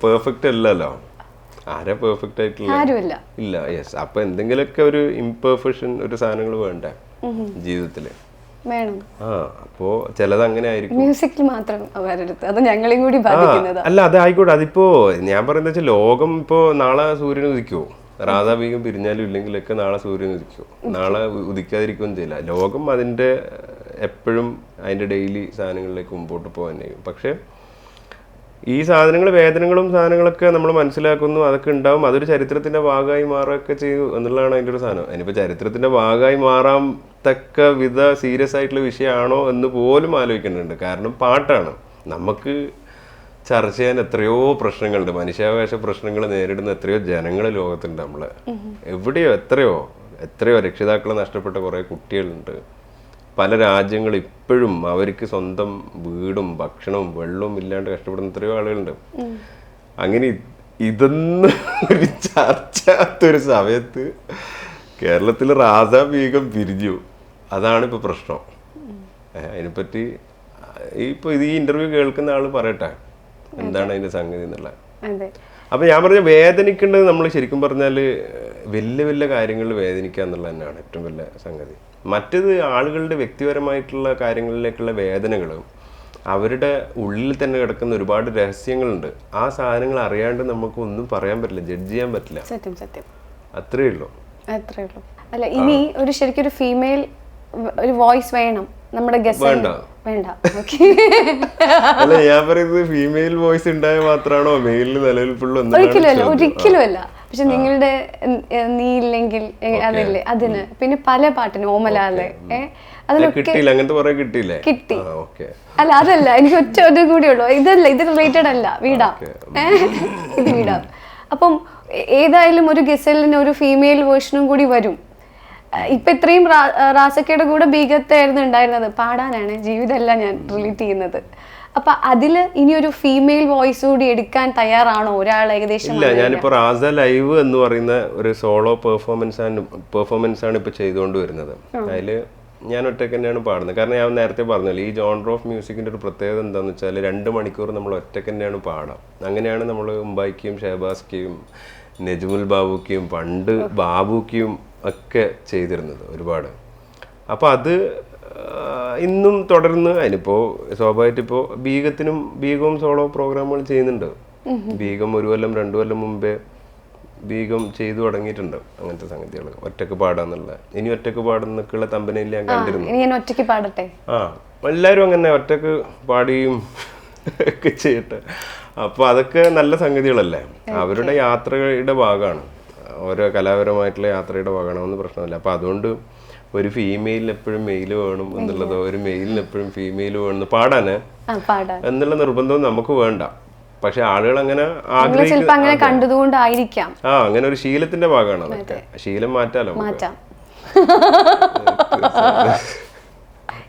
പെർഫെക്റ്റ് അല്ലല്ലോ. ആരാ പെർഫെക്റ്റ് ആയിട്ടുള്ള? ആരുമില്ല. ഇല്ല. യെസ്. അപ്പൊ എന്തെങ്കിലുമൊക്കെ ഒരു ഇംപെർഫെക്ഷൻ, ഒരു സാധനങ്ങൾ വേണ്ടേ ജീവിതത്തില്? വേണം. അപ്പോ ചിലത് അങ്ങനെ ആയിരിക്കും. മ്യൂസിക്കിൽ മാത്രം വരരുത്, അത് ഞങ്ങളെയും കൂടി ബാധിക്കുന്നത്. അല്ല, അതായിക്കോട്ടെ. അതിപ്പോ ഞാൻ പറയുന്നത് വെച്ചാൽ ലോകം ഇപ്പോ നാളെ സൂര്യൻ ഉദിക്കുവോ? രാധാബീഗം പിരിഞ്ഞാലും ഇല്ലെങ്കിലൊക്കെ നാളെ സൂര്യൻ ഉദിക്കും. നാളെ ഉദിക്കാതിരിക്കുകയും ചെയ്യില്ല. ലോകം അതിൻ്റെ എപ്പോഴും അതിൻ്റെ ഡെയിലി സാധനങ്ങളിലേക്ക് മുമ്പോട്ട് പോകാൻ ചെയ്യും. പക്ഷേ ഈ സാധനങ്ങൾ, വേദനകളും സാധനങ്ങളൊക്കെ നമ്മൾ മനസ്സിലാക്കുന്നു. അതൊക്കെ ഉണ്ടാവും. അതൊരു ചരിത്രത്തിൻ്റെ ഭാഗമായി മാറുകയൊക്കെ ചെയ്യും എന്നുള്ളതാണ് അതിൻ്റെ ഒരു സാധനം. അതിനിപ്പോൾ ചരിത്രത്തിൻ്റെ ഭാഗമായി മാറാൻ തക്ക വിധ സീരിയസ് ആയിട്ടുള്ള വിഷയമാണോ എന്ന് പോലും ആലോചിക്കേണ്ടതുണ്ട്. കാരണം പാട്ടാണ്. നമുക്ക് ചർച്ച ചെയ്യാൻ എത്രയോ പ്രശ്നങ്ങളുണ്ട്. മനുഷ്യാവകാശ പ്രശ്നങ്ങൾ നേരിടുന്ന എത്രയോ ജനങ്ങൾ ലോകത്തുണ്ട്. നമ്മൾ എവിടെയോ എത്രയോ രക്ഷിതാക്കളെ നഷ്ടപ്പെട്ട കുറേ കുട്ടികളുണ്ട്. പല രാജ്യങ്ങൾ ഇപ്പോഴും അവർക്ക് സ്വന്തം വീടും ഭക്ഷണവും വെള്ളവും ഇല്ലാണ്ട് കഷ്ടപ്പെടുന്ന എത്രയോ ആളുകളുണ്ട്. അങ്ങനെ ഇതൊന്നും ഒരു ചർച്ചയാത്തൊരു സമയത്ത് കേരളത്തിൽ റാസാബീഗം പിരിഞ്ഞു. അതാണ് ഇപ്പോൾ പ്രശ്നം. അതിനെപ്പറ്റി ഇപ്പോൾ ഈ ഇന്റർവ്യൂ കേൾക്കുന്ന ആൾ പറയട്ടെ എന്താണ് അതിന്റെ സംഗതി എന്നുള്ളത്. അപ്പൊ ഞാൻ പറഞ്ഞ വേദനിക്കേണ്ടത് നമ്മൾ ശരിക്കും പറഞ്ഞാൽ വലിയ വലിയ കാര്യങ്ങളിൽ വേദനിക്കുക എന്നുള്ളത് തന്നെയാണ് ഏറ്റവും വലിയ സംഗതി. മറ്റേത് ആളുകളുടെ വ്യക്തിപരമായിട്ടുള്ള കാര്യങ്ങളിലേക്കുള്ള വേദനകളും അവരുടെ ഉള്ളിൽ തന്നെ കിടക്കുന്ന ഒരുപാട് രഹസ്യങ്ങളുണ്ട്. ആ സാധനങ്ങൾ അറിയാണ്ട് നമുക്ക് ഒന്നും പറയാൻ പറ്റില്ല, ജഡ്ജ് ചെയ്യാൻ പറ്റില്ല. സത്യം. അത്രേ ഉള്ളൂ. അല്ല, ഇനി ഒരു ശരിക്കും ഒരു ഫീമെയിൽ ഒരു വോയിസ് വേണം നമ്മുടെ ഗസ്റ്റ്. വേണ്ട. അല്ല, ഞാൻ പറയുന്നത് ഫീമെയിൽ വോയിസ് ഉണ്ടായ മാത്രമാണോ മെയിലിന് നിലനിൽപ്പുള്ളൂ? ഒരിക്കലും അല്ല. പക്ഷെ നിങ്ങളുടെ നീ ഇല്ലെങ്കിൽ അതല്ലേ അതിന്. പിന്നെ പല പാട്ടിന് ഓമലാലെ കിട്ടിയില്ല, അങ്ങനത്തെ കുറെ കിട്ടിയില്ലേ? കിട്ടി. അല്ല, അതല്ല, എനിക്ക് ഒറ്റ കൂടി ഉള്ളു. ഇതല്ല, ഇത് റിലേറ്റഡ് അല്ല. വീടാം, ഇത് വീടാം. അപ്പം ഏതായാലും ഒരു ഗസലിന് ഒരു ഫീമെയിൽ വേർഷനും കൂടി വരും. ഇപ്പൊ ഇത്രയും റാസക്കയുടെ കൂടെ ബീഗത്തായിരുന്നു ഉണ്ടായിരുന്നത്. പാടാനാണ്, ജീവിതമല്ല ഞാൻ റിലേറ്റ് ചെയ്യുന്നത്. അപ്പൊ അതില് ഇനി ഒരു ഫീമെയിൽ വോയിസ് കൂടി എടുക്കാൻ തയ്യാറാണോ ഒരാൾ? ഏകദേശം ഇല്ല. ഞാനിപ്പോ റാസ ലൈവ് എന്ന് പറയുന്ന ഒരു സോളോ പെർഫോമൻസ് ആണ് ഇപ്പൊ ചെയ്തുകൊണ്ട് വരുന്നത്. അതില് ഞാൻ ഒറ്റയ്ക്ക് തന്നെയാണ് പാടുന്നത്. കാരണം ഞാൻ നേരത്തെ പറഞ്ഞല്ലോ, ഈ ജോണർ ഓഫ് മ്യൂസിക്കിന്റെ ഒരു പ്രത്യേകത എന്താണെന്ന് വെച്ചാൽ 2 മണിക്കൂർ നമ്മൾ ഒറ്റയ്ക്ക് തന്നെയാണ് പാടാം. അങ്ങനെയാണ് നമ്മൾ ഉമ്പായിക്കും ഷഹബാസ്ക്കും നജ്മുൽ ബാബുക്കും പണ്ട് ബാബുക്കും ഒക്കെ ചെയ്തിരുന്നത് ഒരുപാട്. അപ്പോൾ അത് ഇന്നും തുടർന്ന് അതിനിപ്പോൾ സ്വാഭാവികമായിട്ട് ഇപ്പോൾ ബീഗവും സോളോ പ്രോഗ്രാമുകൾ ചെയ്യുന്നുണ്ട്. ബീഗം 1 കൊല്ലം 2 കൊല്ലം മുമ്പേ ബീഗം ചെയ്തു തുടങ്ങിയിട്ടുണ്ട് അങ്ങനത്തെ സംഗതികൾ. ഒറ്റക്ക് പാടാന്നുള്ള, ഇനി ഒറ്റക്ക് പാടുന്നൊക്കെയുള്ള തമ്പനയിൽ ഞാൻ കണ്ടിരുന്നു. ഒറ്റയ്ക്ക് പാടട്ടെ. എല്ലാവരും അങ്ങനെ ഒറ്റക്ക് പാടുകയും ഒക്കെ ചെയ്യട്ടെ. അപ്പോൾ അതൊക്കെ നല്ല സംഗതികളല്ലേ, അവരുടെ യാത്രയുടെ ഭാഗമാണ്. ഓരോ കലാപരമായിട്ടുള്ള യാത്രയുടെ ഭാഗമാണെന്ന് പ്രശ്നമില്ല. അപ്പോൾ അതുകൊണ്ട് ഒരു ഫീമെയിലിന് എപ്പോഴും മെയിൽ വേണം എന്നുള്ളതോ ഒരു മെയിലിന് എപ്പോഴും ഫീമെയിൽ വേണം പാടാൻ എന്നുള്ള നിർബന്ധവും നമുക്ക് വേണ്ട. പക്ഷെ ആളുകൾ അങ്ങനെ കണ്ടതുകൊണ്ടായിരിക്കാം. അങ്ങനെ ഒരു ശീലത്തിന്റെ ഭാഗമാണ് അതൊക്കെ. ശീലം മാറ്റാലോ.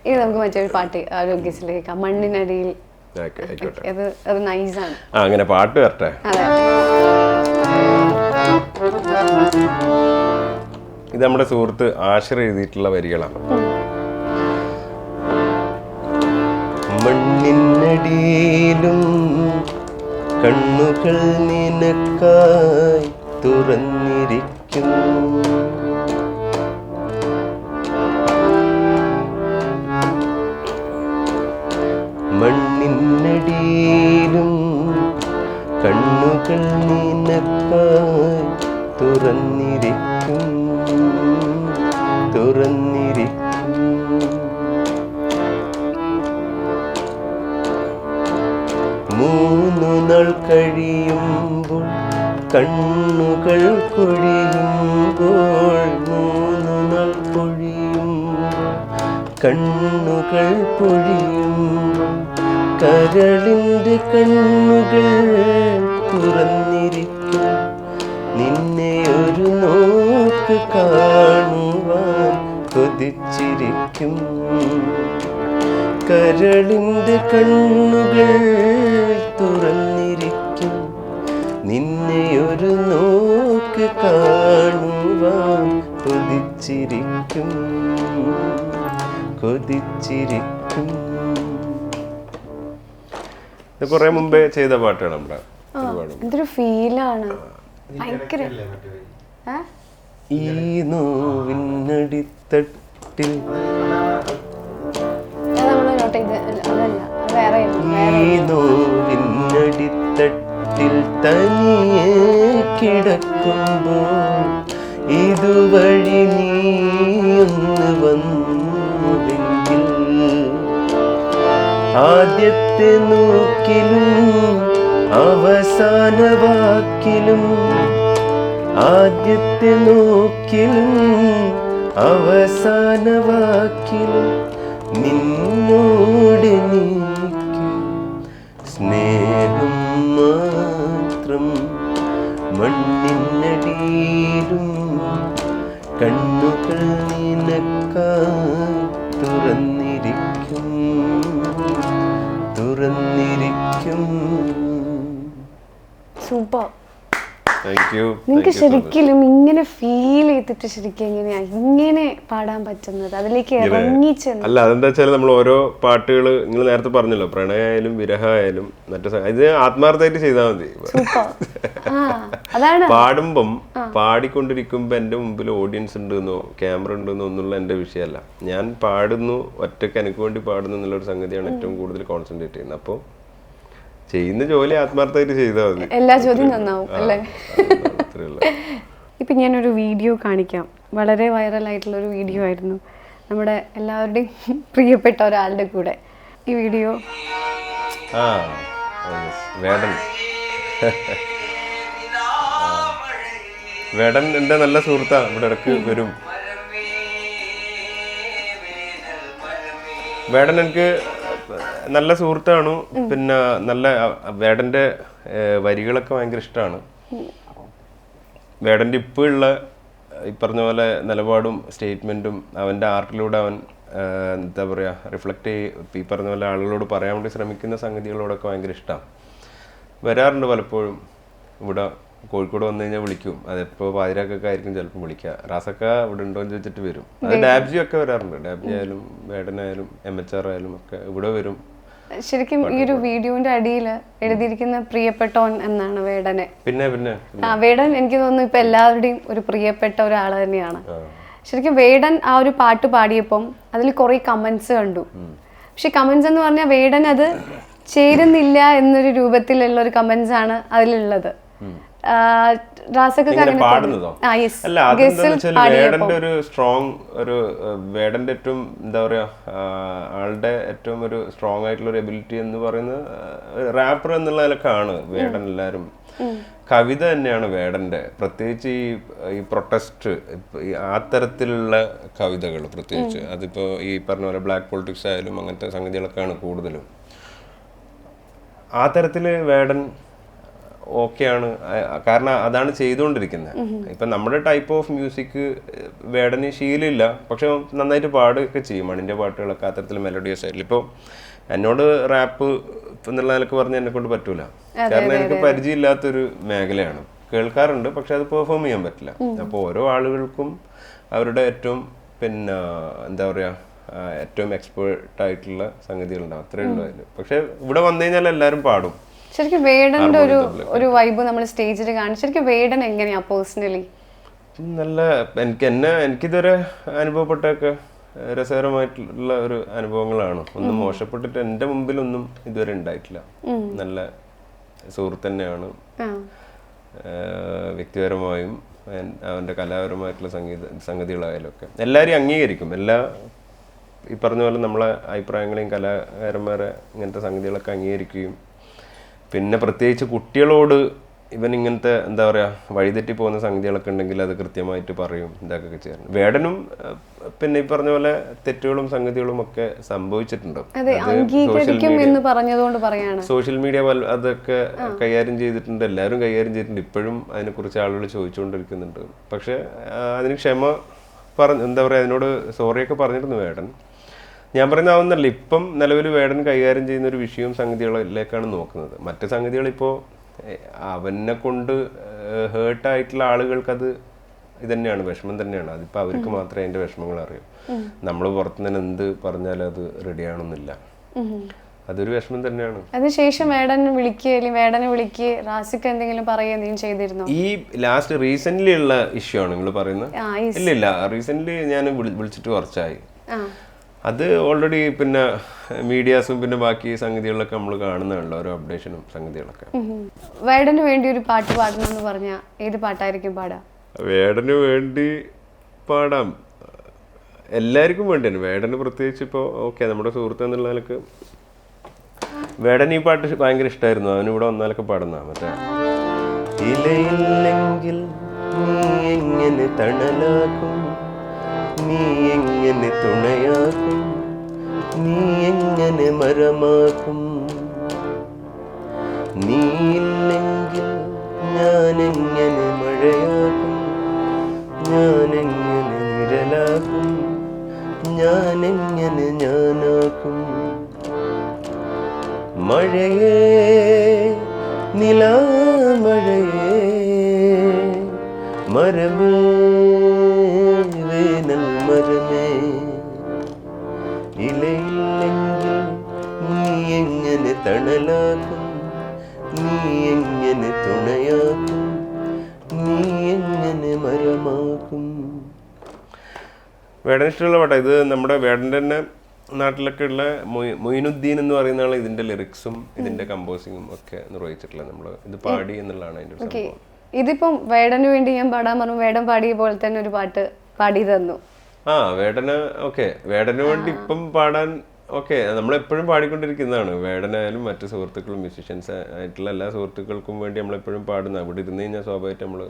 ഇത് നമുക്ക് മറ്റൊരു പാട്ട് ആരോഗ്യത്തിലേക്ക് മണ്ണിനടിയിൽ. അങ്ങനെ പാട്ട് വരട്ടെ. ഇത് നമ്മുടെ സുഹൃത്ത് ആഷിർ എഴുതിയിട്ടുള്ള വരികളാണ്. മണ്ണിനടിയിലും കണ്ണുകൾ നിനക്കായി തുറന്നിരിക്കുന്നു, മൂന്നു നാൾ പൊഴിയും കണ്ണുകൾ പൊഴിയും കരളിൻ്റെ കണ്ണുകൾ തുറന്നിരിക്കും നിന്നെ ഒരു നോക്ക് കാണുവാൻ കൊതിച്ചിരിക്കും കരളിൻ്റെ കണ്ണുകൾ തുറന്നിരിക്കും നിന്നെ ഒരു നോക്ക് കാണുവാൻ കൊതിച്ചിരിക്കും കൊതിച്ചിരിക്കും. ഇത് കുറെ മുമ്പേ ചെയ്ത പാട്ടാണ് നമ്മുടെ ഒരുപാട്. എന്തൊരു ഫീലാണ്, ഭയങ്കര. ഈ നോവിനടിത്തട്ടിൽ ഈ നോവിനടിത്തട്ടിൽ തനിയെ കിടക്കുമ്പോൾ ഇതുവഴി നീയൊന്ന് വന്നുവെങ്കിൽ ആദ്യത്തെ നോക്കിലും അവസാന വാക്കിലും ആദ്യത്തെ നോക്കിലും അവസാന വാക്കിലും നിന്നോടെനിക്ക് സ്നേഹം മാത്രം മണ്ണിനടിയിലും കണ്ണുകൾ നിനക്കായി തുറന്നിരിക്കും തുറന്നിരിക്കും. സൂപ്പർ. Thank you. നിങ്ങൾക്ക് ശരിക്കും ഇങ്ങനെ ഫീൽ ചെയ്തിട്ട് ശരിക്കും എങ്ങനെയാ ഇങ്ങനെ പാടാൻ പറ്റുന്നത്, അതിലേക്ക് ഇറങ്ങിച്ചെന്ന്? അല്ല, അതെന്താ വെച്ചാൽ നമ്മൾ ഓരോ പാട്ടുകൾ നിങ്ങൾ നേരത്തെ പറഞ്ഞല്ലോ, പ്രണയമായാലും വിരഹമായാലും മറ്റു ഇത് ആത്മാർത്ഥമായിട്ട് ചെയ്താൽ മതി. പാടുമ്പം പാടിക്കൊണ്ടിരിക്കുമ്പോ എന്റെ മുമ്പിൽ ഓഡിയൻസ് ഉണ്ടെന്നോ ക്യാമറ ഉണ്ടെന്നോ ഒന്നുള്ള എന്റെ വിഷയമല്ല. ഞാൻ പാടുന്നു, ഒറ്റയ്ക്ക് എനിക്ക് വേണ്ടി പാടുന്നു എന്നുള്ളൊരു സംഗതിയാണ് ഏറ്റവും കൂടുതൽ കോൺസെൻട്രേറ്റ് ചെയ്യുന്നത്. അപ്പോൾ ചെയ്യുന്ന ജോലി ആത്മാർത്ഥമായിട്ട് ചെയ്താൽ മതി, എല്ലാ ജോലിയും നന്നാവും അല്ലേ? ഇപ്പം ഞാനൊരു വീഡിയോ കാണിക്കാം. വളരെ വൈറലായിട്ടുള്ള ഒരു വീഡിയോ ആയിരുന്നു, നമ്മുടെ എല്ലാവരുടെയും പ്രിയപ്പെട്ട ഒരാളുടെ കൂടെ. ഈ വീഡിയോ വേടൻ വേടൻ എൻ്റെ നല്ല സുഹൃത്താണ്, ഇവിടെ ഇടയ്ക്ക് വരും. വേടൻ എനിക്ക് നല്ല സുഹൃത്താണ്. പിന്നെ നല്ല വേടൻ്റെ വരികളൊക്കെ ഭയങ്കര ഇഷ്ടമാണ്. വേടൻ്റെ ഇപ്പോഴുള്ള ഈ പറഞ്ഞ പോലെ നിലപാടും സ്റ്റേറ്റ്മെൻറ്റും അവൻ്റെ ആർട്ടിലൂടെ അവൻ എന്താ പറയുക റിഫ്ലക്റ്റ് ഈ പറഞ്ഞ പോലെ ആളുകളോട് പറയാൻ വേണ്ടി ശ്രമിക്കുന്ന സംഗതികളോടൊക്കെ ഭയങ്കര ഇഷ്ടമാണ്. വരാറുണ്ട് പലപ്പോഴും. ഇവിടെ കോഴിക്കോട് വന്നു കഴിഞ്ഞാൽ വിളിക്കും. അതെപ്പോൾ പാതിരാക്കൊക്കെ ആയിരിക്കും ചിലപ്പോൾ വിളിക്കുക. റാസക്ക ഇവിടെ ഉണ്ടോ എന്ന് ചോദിച്ചിട്ട് വരും. അത് ഡാബ്ജി ഒക്കെ വരാറുണ്ട്. ഡാബ്ജി ആയാലും വേടനായാലും MHR ആയാലും ഒക്കെ ഇവിടെ വരും. ശരിക്കും ഈ ഒരു വീഡിയോന്റെ അടിയിൽ എഴുതിയിരിക്കുന്ന പ്രിയപ്പെട്ടോൻ എന്നാണ് വേടനെ. പിന്നെ വേടൻ എനിക്ക് തോന്നുന്നു ഇപ്പൊ എല്ലാവരുടെയും ഒരു പ്രിയപ്പെട്ട ഒരാൾ തന്നെയാണ്. ശരിക്കും വേടൻ ആ ഒരു പാട്ട് പാടിയപ്പം അതിൽ കുറെ കമന്റ്സ് കണ്ടു. പക്ഷെ കമന്റ്സ് എന്ന് പറഞ്ഞാൽ വേടൻ അത് ചേരുന്നില്ല എന്നൊരു രൂപത്തിലുള്ള ഒരു കമന്റ്സ് ആണ് അതിലുള്ളത്. വേടന്റെ ഒരു സ്ട്രോങ് ഒരു വേടന്റെ ഏറ്റവും എന്താ പറയാ ആളുടെ ഏറ്റവും ഒരു സ്ട്രോങ് ആയിട്ടുള്ള ഒരു എബിലിറ്റി എന്ന് പറയുന്നത് റാപ്പർ എന്നുള്ള നിലക്കാണ് വേടൻ. എല്ലാവരും കവിത തന്നെയാണ് വേടന്റെ, പ്രത്യേകിച്ച് ഈ പ്രൊട്ടസ്റ്റ് ആ തരത്തിലുള്ള കവിതകൾ പ്രത്യേകിച്ച്. അതിപ്പോ ഈ പറഞ്ഞ പോലെ ബ്ലാക്ക് പൊളിറ്റിക്സ് ആയാലും അങ്ങനത്തെ സംഗതികളൊക്കെയാണ് കൂടുതലും. ആ തരത്തില് വേടൻ ഓക്കെയാണ്, കാരണം അതാണ് ചെയ്തുകൊണ്ടിരിക്കുന്നത്. ഇപ്പം നമ്മുടെ ടൈപ്പ് ഓഫ് മ്യൂസിക് വേടന് ശീലമില്ല, പക്ഷെ നന്നായിട്ട് പാടുകയൊക്കെ ചെയ്യും. മണിൻ്റെ പാട്ടുകളൊക്കെ അത്തരത്തിൽ മെലഡിയസ് ആയിട്ടില്ല. ഇപ്പോൾ എന്നോട് റാപ്പ് എന്നുള്ള നിലക്ക് പറഞ്ഞാൽ എന്നെ കൊണ്ട് പറ്റൂല, കാരണം എനിക്ക് പരിചയമില്ലാത്തൊരു മേഖലയാണ്. കേൾക്കാറുണ്ട്, പക്ഷെ അത് പെർഫോം ചെയ്യാൻ പറ്റില്ല. അപ്പോൾ ഓരോ ആളുകൾക്കും അവരുടെ ഏറ്റവും പിന്നെ എന്താ പറയുക ഏറ്റവും എക്സ്പേർട്ടായിട്ടുള്ള സംഗതികളുണ്ടാവും, അത്രയേ ഉള്ളൂ അതിൽ. പക്ഷെ ഇവിടെ വന്നു കഴിഞ്ഞാൽ എല്ലാവരും പാടും. ശരിക്കും വേടന്റെ ഒരു വൈബ് നമ്മൾ സ്റ്റേജിൽ കാണിച്ചു. ശരിക്കും വേടൻ എങ്ങനെയാ പേഴ്സണലി? നല്ല എനിക്കിതുവരെ അനുഭവപ്പെട്ടൊക്കെ രസകരമായിട്ടുള്ള ഒരു അനുഭവങ്ങളാണ്. ഒന്നും മോശപ്പെട്ടിട്ട് എൻ്റെ മുമ്പിലൊന്നും ഇതുവരെ ഉണ്ടായിട്ടില്ല. നല്ല സുഹൃത്ത് തന്നെയാണ് വ്യക്തിപരമായും അവൻ്റെ കലാപരമായിട്ടുള്ള സംഗതികളായാലും ഒക്കെ. എല്ലാവരെയും അംഗീകരിക്കും. ഈ പറഞ്ഞ പോലെ നമ്മളെ അഭിപ്രായങ്ങളെയും കലാകാരന്മാരെ ഇങ്ങനത്തെ സംഗതികളൊക്കെ അംഗീകരിക്കുകയും പിന്നെ പ്രത്യേകിച്ച് കുട്ടികളോട് ഇവൻ ഇങ്ങനത്തെ എന്താ പറയുക വഴിതെറ്റി പോകുന്ന സംഗതികളൊക്കെ ഉണ്ടെങ്കിൽ അത് കൃത്യമായിട്ട് പറയും ഇതൊക്കെ ചെയ്യാറുണ്ട്. വേടനും പിന്നെ ഈ പറഞ്ഞ പോലെ തെറ്റുകളും സംഗതികളും ഒക്കെ സംഭവിച്ചിട്ടുണ്ട്. അതെ, അംഗീകരിക്കും എന്ന് പറഞ്ഞതുകൊണ്ട് പറയാണ്. സോഷ്യൽ മീഡിയ അതൊക്കെ കൈകാര്യം ചെയ്തിട്ടുണ്ട്, എല്ലാവരും കൈകാര്യം ചെയ്തിട്ടുണ്ട്. ഇപ്പോഴും അതിനെക്കുറിച്ച് ആളുകൾ ചോദിച്ചുകൊണ്ടിരിക്കുന്നുണ്ട്. പക്ഷെ അതിന് ക്ഷമ എന്താ പറയുക, അതിനോട് സോറിയൊക്കെ പറഞ്ഞിരുന്നു വേടൻ. ഞാൻ പറയുന്നതാവുന്നല്ല, ഇപ്പം നിലവിൽ വേടൻ കൈകാര്യം ചെയ്യുന്ന ഒരു വിഷയവും സംഗതികളിലേക്കാണ് നോക്കുന്നത്. മറ്റ് സംഗതികൾ ഇപ്പോൾ അവനെ കൊണ്ട് ഹേർട്ടായിട്ടുള്ള ആളുകൾക്കത് ഇത് തന്നെയാണ്, വിഷമം തന്നെയാണ്. അതിപ്പോൾ അവർക്ക് മാത്രമേ അതിൻ്റെ വിഷമങ്ങൾ അറിയൂ. നമ്മൾ പുറത്തുനിന്ന് എന്ത് പറഞ്ഞാലും അത് റെഡിയാണെന്നില്ല, അതൊരു വിഷമം തന്നെയാണ്. അതിനുശേഷം വേടനെ വിളിക്കുക റാസിക്ക് എന്തെങ്കിലും പറയുകയും ചെയ്തിരുന്നോ? ഈ ലാസ്റ്റ് റീസെന്റ് ഉള്ള ഇഷ്യൂ ആണ് നിങ്ങൾ പറയുന്നത്? ഇല്ല, റീസെന്റ് ഞാൻ വിളിച്ചിട്ട് കുറച്ചായി. അത് ഓൾറെഡി പിന്നെ മീഡിയാസും പിന്നെ ബാക്കി സംഗതികളൊക്കെ നമ്മൾ കാണുന്നതാണല്ലോ, ഓരോ അപ്ഡേഷനും സംഗതികളൊക്കെ. വേടന് വേണ്ടി ഒരു പാട്ട് പാടണം എന്ന് പറഞ്ഞാൽ ഏത് പാട്ടായിരിക്കും പാടാം? വേടന് വേണ്ടി പാടാം, എല്ലാവർക്കും വേണ്ടിയാണ്. വേടന് പ്രത്യേകിച്ച് ഇപ്പോൾ ഓക്കെ നമ്മുടെ സുഹൃത്ത് എന്നുള്ള നിലക്ക് വേടൻ ഈ പാട്ട് ഭയങ്കര ഇഷ്ടമായിരുന്നു. അവനിവിടെ വന്നാലൊക്കെ പാടുന്ന മറ്റേ ഇലയില്ലെങ്കിൽ നീ എങ്ങനെ തണലാക്കും, നീ എങ്ങനെ തുണയാക്കും, നീ എങ്ങനെ മരമാക്കും, നീയില്ലെങ്കിൽ ഞാനെങ്ങനെ മഴയാക്കും, ഞാനെങ്ങനെ നിഴലാക്കും, ഞാനെങ്ങനെ ഞാനാക്കും. മഴയേ നിലാമഴയേ മരമേ വേനൽ മരമേ, ഇലയില്ലെങ്കിൽ നീ എങ്ങനെ തണലാക്കും, നീ എങ്ങനെ തുണയാക്കും, നീ എങ്ങനെ മരമാക്കും. വേടൻ ഇഷ്ടമുള്ള പാട്ടാണ് ഇത്. നമ്മുടെ വേടൻ്റെ തന്നെ നാട്ടിലൊക്കെ ഉള്ള മൊയിനുദ്ദീൻ എന്ന് പറയുന്ന ആൾ ഇതിന്റെ ലിറിക്സും ഇതിന്റെ കമ്പോസിങ്ങും ഒക്കെ നിർവഹിച്ചിട്ടുള്ള നമ്മൾ ഇത് പാടി എന്നുള്ളതാണ് അതിന്റെ ഒരു സംഭവം. ഇതിപ്പം വേടന് വേണ്ടി ഞാൻ പാടാൻ പറഞ്ഞു, വേടൻ പാടിയ പോലെ തന്നെ ഒരു പാട്ട് പാടി തന്നു. വേടന് ഓക്കെ, വേടന് വേണ്ടി ഇപ്പം പാടാൻ ഓക്കെ, നമ്മളെപ്പോഴും പാടിക്കൊണ്ടിരിക്കുന്നതാണ്. വേടനായാലും മറ്റു സുഹൃത്തുക്കളും മ്യൂസിഷ്യൻസ് ആയിട്ടുള്ള എല്ലാ സുഹൃത്തുക്കൾക്കും വേണ്ടി നമ്മളെപ്പോഴും പാടുന്ന. അവിടെ ഇരുന്ന് കഴിഞ്ഞാൽ സ്വാഭാവികമായിട്ട് നമ്മൾ